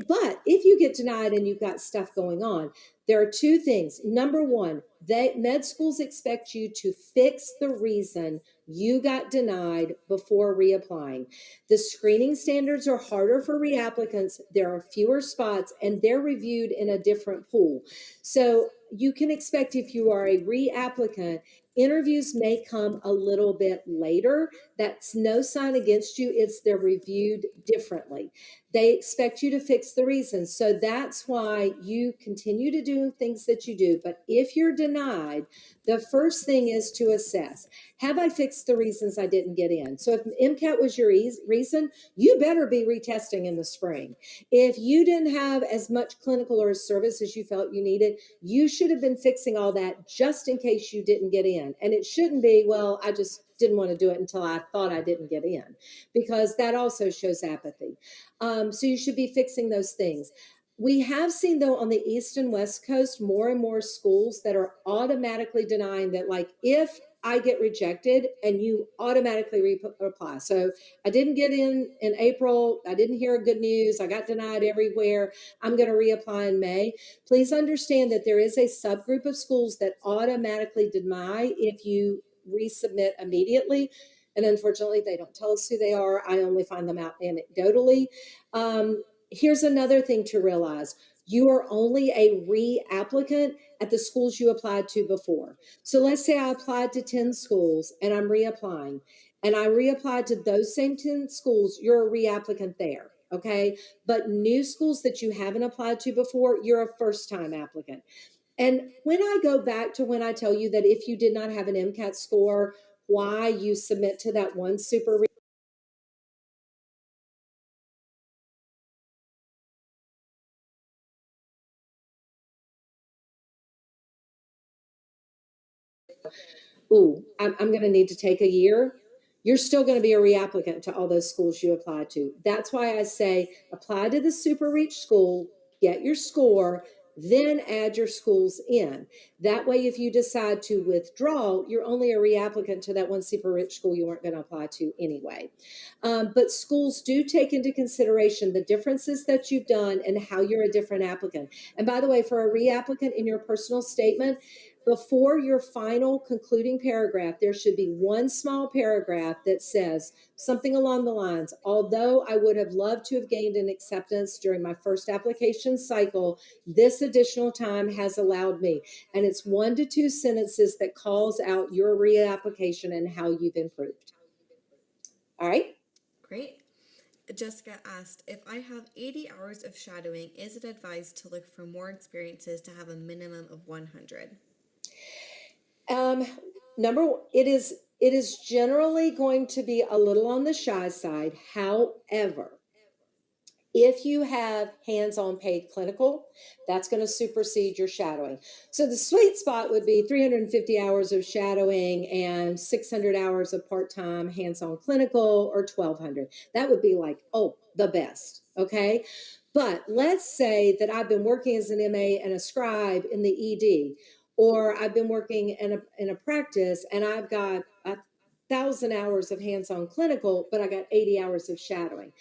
But if you get denied and you've got stuff going on, there are two things. Number one, med schools expect you to fix the reason you got denied before reapplying. The screening standards are harder for reapplicants. There are fewer spots and they're reviewed in a different pool. So you can expect, if you are a reapplicant Interviews may come a little bit later. That's no sign against you. It's they're reviewed differently. They expect you to fix the reasons. So that's why you continue to do things that you do. But if you're denied, the first thing is to assess, have I fixed the reasons I didn't get in? So if MCAT was your reason, you better be retesting in the spring. If you didn't have as much clinical or service as you felt you needed, you should have been fixing all that just in case you didn't get in. And it shouldn't be, well, I just didn't want to do it until I thought I didn't get in, because that also shows apathy. So you should be fixing those things. We have seen, though, on the East and West Coast, more and more schools that are automatically denying that, like, if I get rejected and you automatically reply. So I didn't get in April. I didn't hear good news. I got denied everywhere. I'm going to reapply in May. Please understand that there is a subgroup of schools that automatically deny if you resubmit immediately. And unfortunately, they don't tell us who they are. I only find them out anecdotally. Here's another thing to realize. You are only a re-applicant at the schools you applied to before. So let's say I applied to 10 schools and I'm reapplying, and I reapplied to those same 10 schools, you're a reapplicant there. Okay. But new schools that you haven't applied to before, you're a first time applicant. And when I go back to when I tell you that if you did not have an MCAT score, why you submit to that one super ooh, I'm going to need to take a year, you're still going to be a reapplicant to all those schools you applied to. That's why I say apply to the super reach school, get your score, then add your schools in. That way, if you decide to withdraw, you're only a reapplicant to that one super rich school you weren't going to apply to anyway. But schools do take into consideration the differences that you've done and how you're a different applicant. And by the way, for a reapplicant in your personal statement, before your final concluding paragraph, there should be one small paragraph that says something along the lines, although I would have loved to have gained an acceptance during my first application cycle, this additional time has allowed me. And it's 1 to 2 sentences that calls out your reapplication and how you've improved. All right. Great. Jessica asked, if I have 80 hours of shadowing, is it advised to look for more experiences to have a minimum of 100? Um, it is generally going to be a little on the shy side. However, if you have hands-on paid clinical, that's going to supersede your shadowing. So the sweet spot would be 350 hours of shadowing and 600 hours of part-time hands-on clinical, or 1200. That would be like, oh, the best. Okay. But let's say that I've been working as an MA and a scribe in the ED, or I've been working in a practice and I've got 1,000 hours of hands-on clinical, but I got 80 hours of shadowing.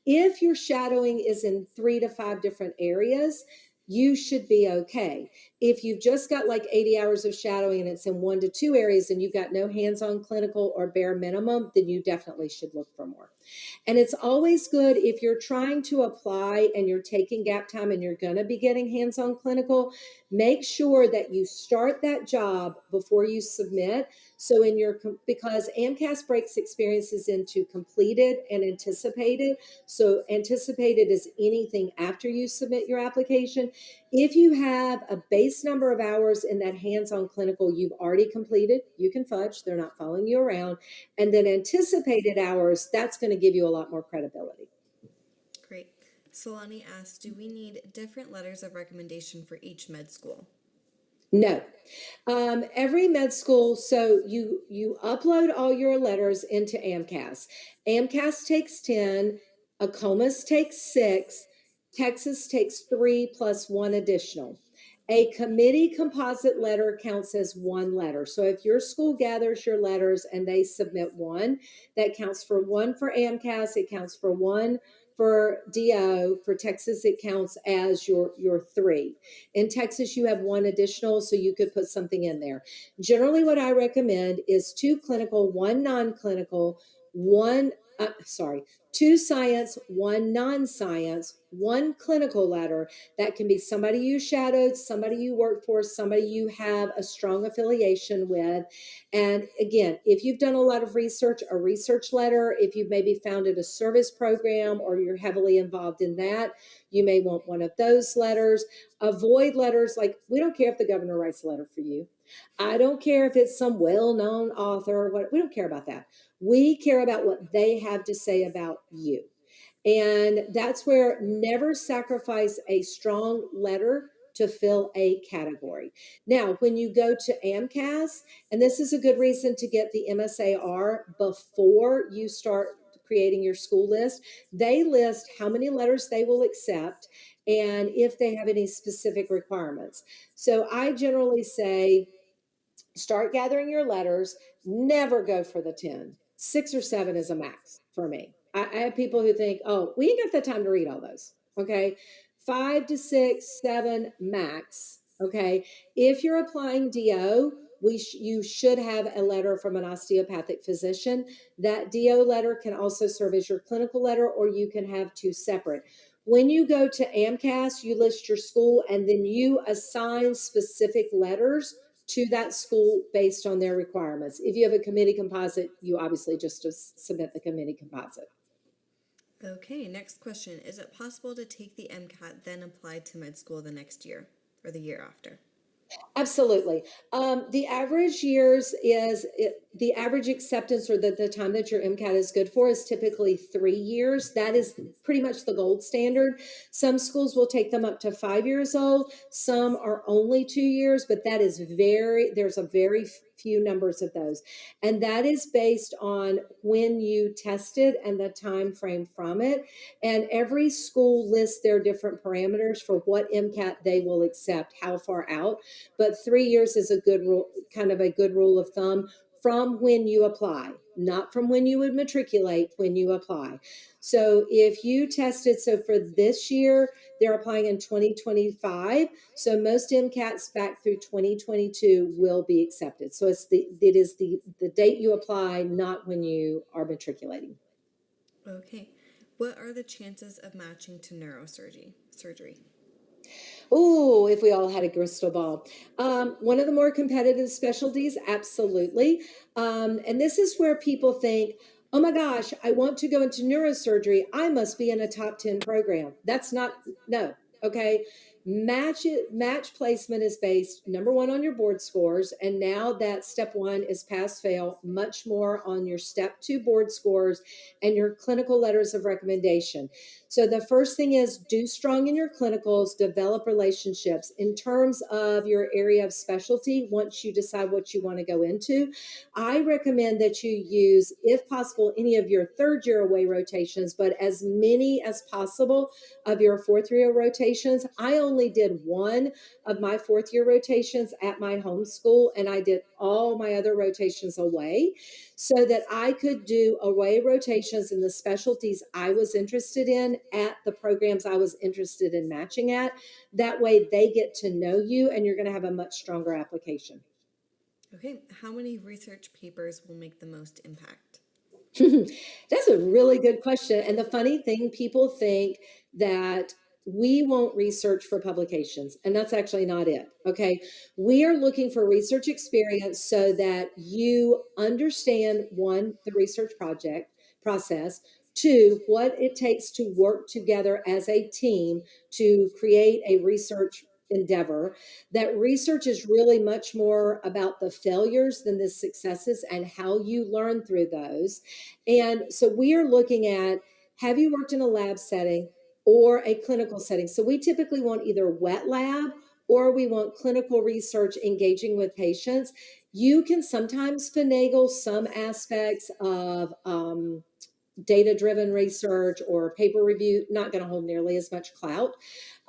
If your shadowing is in 3 to 5 different areas, you should be okay. If you've just got like 80 hours of shadowing and it's in 1 to 2 areas and you've got no hands-on clinical or bare minimum, then you definitely should look for more. And it's always good if you're trying to apply and you're taking gap time and you're going to be getting hands-on clinical, make sure that you start that job before you submit. So because AMCAS breaks experiences into completed and anticipated. So anticipated is anything after you submit your application. If you have a base number of hours in that hands-on clinical you've already completed, you can fudge, they're not following you around. And then anticipated hours, that's going to give you a lot more credibility. Great. Solani asked, do we need different letters of recommendation for each med school? No. Every med school, so you upload all your letters into AMCAS. AMCAS takes 10, ACOMAS takes 6, Texas takes 3 plus 1 additional. A committee composite letter counts as 1 letter. So if your school gathers your letters and they submit 1, that counts for 1 for AMCAS, it counts for 1 for DO. For Texas, it counts as your 3. In Texas, you have 1 additional, so you could put something in there. Generally, what I recommend is 2 clinical, 1 non-clinical, 1 sorry, 2 science, 1 non-science, 1 clinical letter. That can be somebody you shadowed, somebody you worked for, somebody you have a strong affiliation with. And again, if you've done a lot of research, a research letter. If you've maybe founded a service program or you're heavily involved in that, you may want one of those letters. Avoid letters like, we don't care if the governor writes a letter for you. I don't care if it's some well-known author. What, we don't care about that. We care about what they have to say about you. And that's where never sacrifice a strong letter to fill a category. Now, when you go to AMCAS, and this is a good reason to get the MSAR before you start creating your school list, they list how many letters they will accept and if they have any specific requirements. So I generally say, start gathering your letters. Never go for the 10. 6 or 7 is a max for me. I have people who think, oh, we ain't got the time to read all those. Okay. 5 to 6, 7 max. Okay. If you're applying DO, you should have a letter from an osteopathic physician. That DO letter can also serve as your clinical letter, or you can have 2 separate. When you go to AMCAS, you list your school and then you assign specific letters to that school based on their requirements. If you have a committee composite, you obviously just submit the committee composite. Okay, next question. Is it possible to take the MCAT, then apply to med school the next year or the year after? Absolutely. The average the average acceptance, or the time that your MCAT is good for, is typically 3 years. That is pretty much the gold standard. Some schools will take them up to 5 years old. Some are only 2 years, but there's a very few numbers of those. And that is based on when you tested and the time frame from it. And every school lists their different parameters for what MCAT they will accept, how far out. But 3 years is a good rule, kind of a good rule of thumb from when you apply, not from when you would matriculate, when you apply. So if you tested, so for this year, they're applying in 2025. So most MCATs back through 2022 will be accepted. So it is the date you apply, not when you are matriculating. Okay. What are the chances of matching to surgery? Oh, if we all had a crystal ball. One of the more competitive specialties, absolutely. And this is where people think, oh my gosh, I want to go into neurosurgery. I must be in a top 10 program. That's not, no. Okay. Match placement is based, number one, on your board scores. And now that step 1 is pass fail, much more on your step 2 board scores and your clinical letters of recommendation. So the first thing is, do strong in your clinicals, develop relationships. In terms of your area of specialty, once you decide what you want to go into, I recommend that you use, if possible, any of your 3rd-year away rotations, but as many as possible of your 4th-year rotations. I only did one of my 4th-year rotations at my home school, and I did all my other rotations away, so that I could do away rotations in the specialties I was interested in at the programs I was interested in matching at. That way they get to know you and you're going to have a much stronger application. Okay. How many research papers will make the most impact? That's a really good question. And the funny thing, people think that we won't research for publications, and that's actually not it. Okay. We are looking for research experience so that you understand, 1, the research project process, 2, what it takes to work together as a team to create a research endeavor. That research is really much more about the failures than the successes and how you learn through those. And so we are looking at, have you worked in a lab setting or a clinical setting? So we typically want either wet lab or we want clinical research engaging with patients. You can sometimes finagle some aspects of data-driven research or paper review, not going to hold nearly as much clout.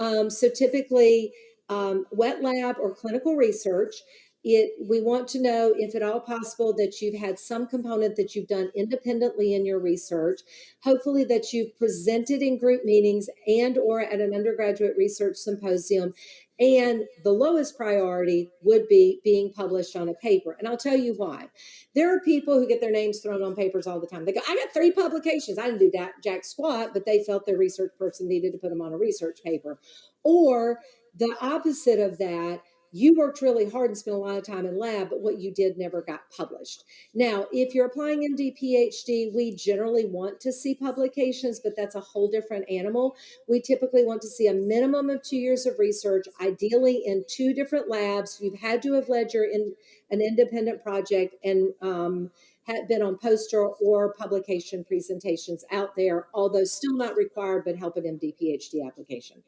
So typically, wet lab or clinical research, we want to know, if at all possible, that you've had some component that you've done independently in your research, hopefully that you've presented in group meetings and or at an undergraduate research symposium. And the lowest priority would be being published on a paper. And I'll tell you why. There are people who get their names thrown on papers all the time. They go, I got 3 publications. I didn't do that jack squat, but they felt their research person needed to put them on a research paper. Or the opposite of that, you worked really hard and spent a lot of time in lab, but what you did never got published. Now, if you're applying MD, PhD, we generally want to see publications, but that's a whole different animal. We typically want to see a minimum of 2 years of research, ideally in 2 different labs. You've had to have led in an independent project and had been on poster or publication presentations out there, although still not required, but help an MD, PhD application.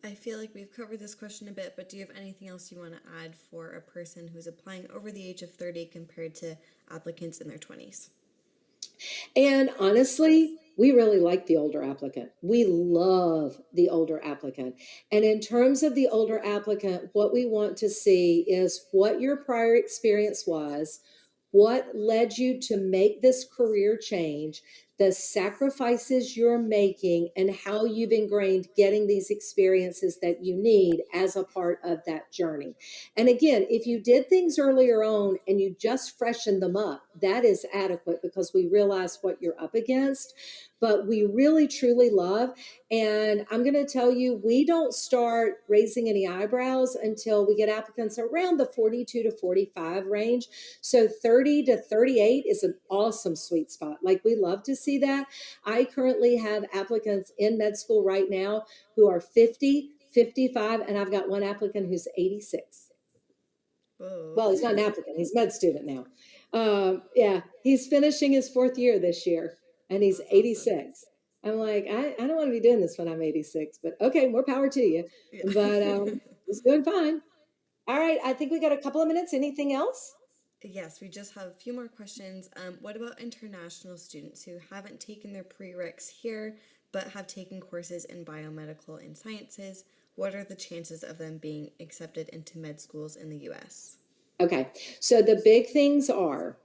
I feel like we've covered this question a bit, but do you have anything else you want to add for a person who's applying over the age of 30 compared to applicants in their 20s? And honestly, we really like the older applicant. We love the older applicant. And in terms of the older applicant, what we want to see is what your prior experience was, what led you to make this career change, the sacrifices you're making, and how you've ingrained getting these experiences that you need as a part of that journey. And again, if you did things earlier on and you just freshened them up, that is adequate because we realize what you're up against. But we really, truly love. And I'm going to tell you, we don't start raising any eyebrows until we get applicants around the 42 to 45 range. So 30 to 38 is an awesome sweet spot. Like, we love to see that. I currently have applicants in med school right now who are 50, 55, and I've got one applicant who's 86. Whoa. Well, he's not an applicant, he's a med student now. Yeah, he's finishing his 4th year this year, and he's That's awesome. 86. I'm like, I don't want to be doing this when I'm 86, but okay, more power to you. Yeah. But he's doing fine. All right, I think we got a couple of minutes. Anything else? Yes, we just have a few more questions. What about international students who haven't taken their prereqs here but have taken courses in biomedical and sciences? What are the chances of them being accepted into med schools in the US? Okay, so the big things are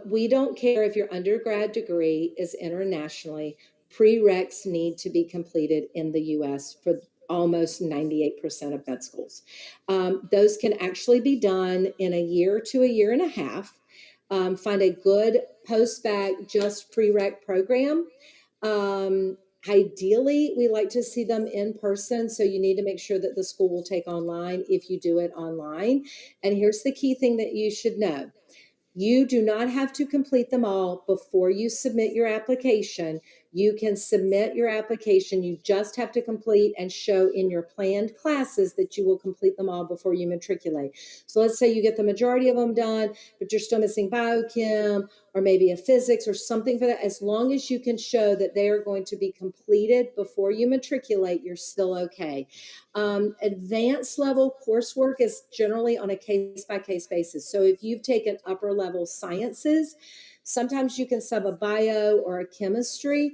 we don't care if your undergrad degree is internationally, prereqs need to be completed in the US for almost 98% of med schools. Those can actually be done in a year to a year and a half. Find a good post-bac just prereq program. Um, Ideally, we like to see them in person. So you need to make sure that the school will take online if you do it online. And here's the key thing that you should know. You do not have to complete them all before you submit your application. You can submit your application. You just have to complete and show in your planned classes that you will complete them all before you matriculate. So let's say you get the majority of them done, but you're still missing biochem or maybe a physics or something for that. As long as you can show that they are going to be completed before you matriculate, you're still okay. Advanced level coursework is generally on a case by case basis. So if you've taken upper level sciences, sometimes you can sub a bio or a chemistry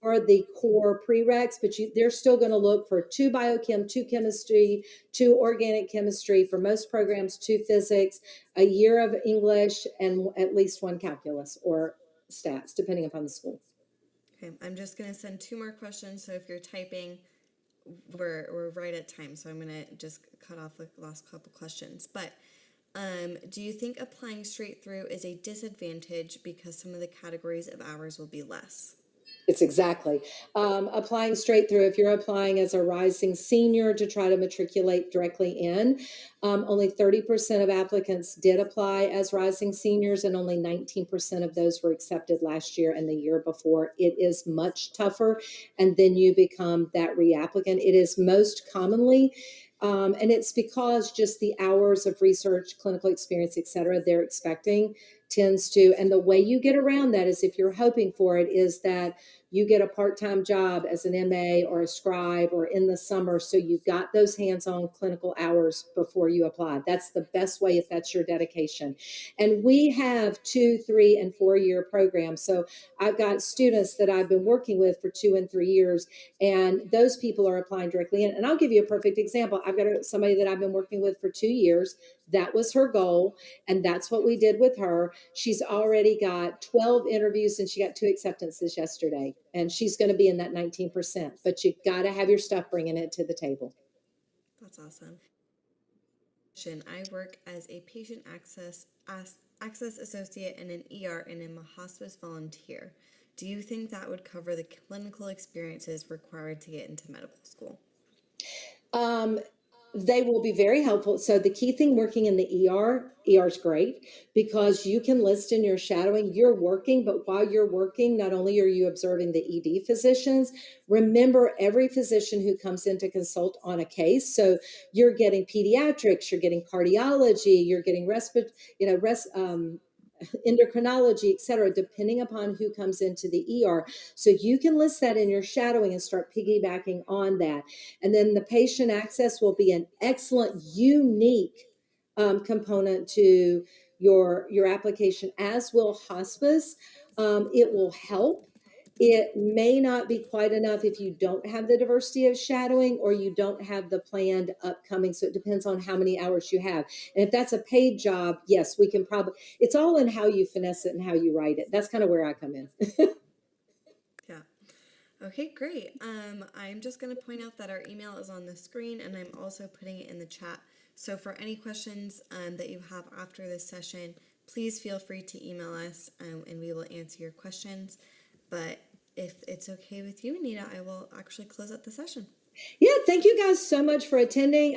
or the core prereqs, but they're still going to look for 2 biochem, 2 chemistry, 2 organic chemistry, for most programs, 2 physics, a year of English, and at least 1 calculus or stats, depending upon the school. Okay, I'm just going to send two more questions. So if you're typing, we're right at time. So I'm going to just cut off the last couple questions. But do you think applying straight through is a disadvantage because some of the categories of hours will be less? It's exactly applying straight through. If you're applying as a rising senior to try to matriculate directly in, only 30% of applicants did apply as rising seniors, and only 19% of those were accepted last year and the year before. It is much tougher, and then you become that reapplicant. It is most commonly. And it's because just the hours of research, clinical experience, et cetera, they're expecting tends to, and the way you get around that is, if you're hoping for it, is that you get a part-time job as an MA or a scribe or in the summer. So you've got those hands-on clinical hours before you apply. That's the best way if that's your dedication. And we have 2, 3, and 4 year programs. So I've got students that I've been working with for 2 and 3 years, and those people are applying directly in. And I'll give you a perfect example. I've got somebody that I've been working with for 2 years. That was her goal, and that's what we did with her. She's already got 12 interviews and she got 2 acceptances yesterday, and she's going to be in that 19%. But you got to have your stuff bringing it to the table. That's awesome. I work as a patient access associate in an ER and am a hospice volunteer. Do you think that would cover the clinical experiences required to get into medical school? Um, they will be very helpful. So the key thing working in the ER is great because you can list in your shadowing, you're working, but while you're working, not only are you observing the ED physicians, remember every physician who comes in to consult on a case. So you're getting pediatrics, you're getting cardiology, you're getting endocrinology, et cetera, depending upon who comes into the ER. So you can list that in your shadowing and start piggybacking on that. And then the patient access will be an excellent, unique component to your application, as will hospice. It will help. It may not be quite enough if you don't have the diversity of shadowing or you don't have the planned upcoming. So it depends on how many hours you have. And if that's a paid job, yes, we can probably, it's all in how you finesse it and how you write it. That's kind of where I come in. Yeah. Okay, great. I'm just going to point out that our email is on the screen and I'm also putting it in the chat. So for any questions that you have after this session, please feel free to email us and we will answer your questions. But if it's okay with you, Anita, I will actually close out the session. Yeah, thank you guys so much for attending.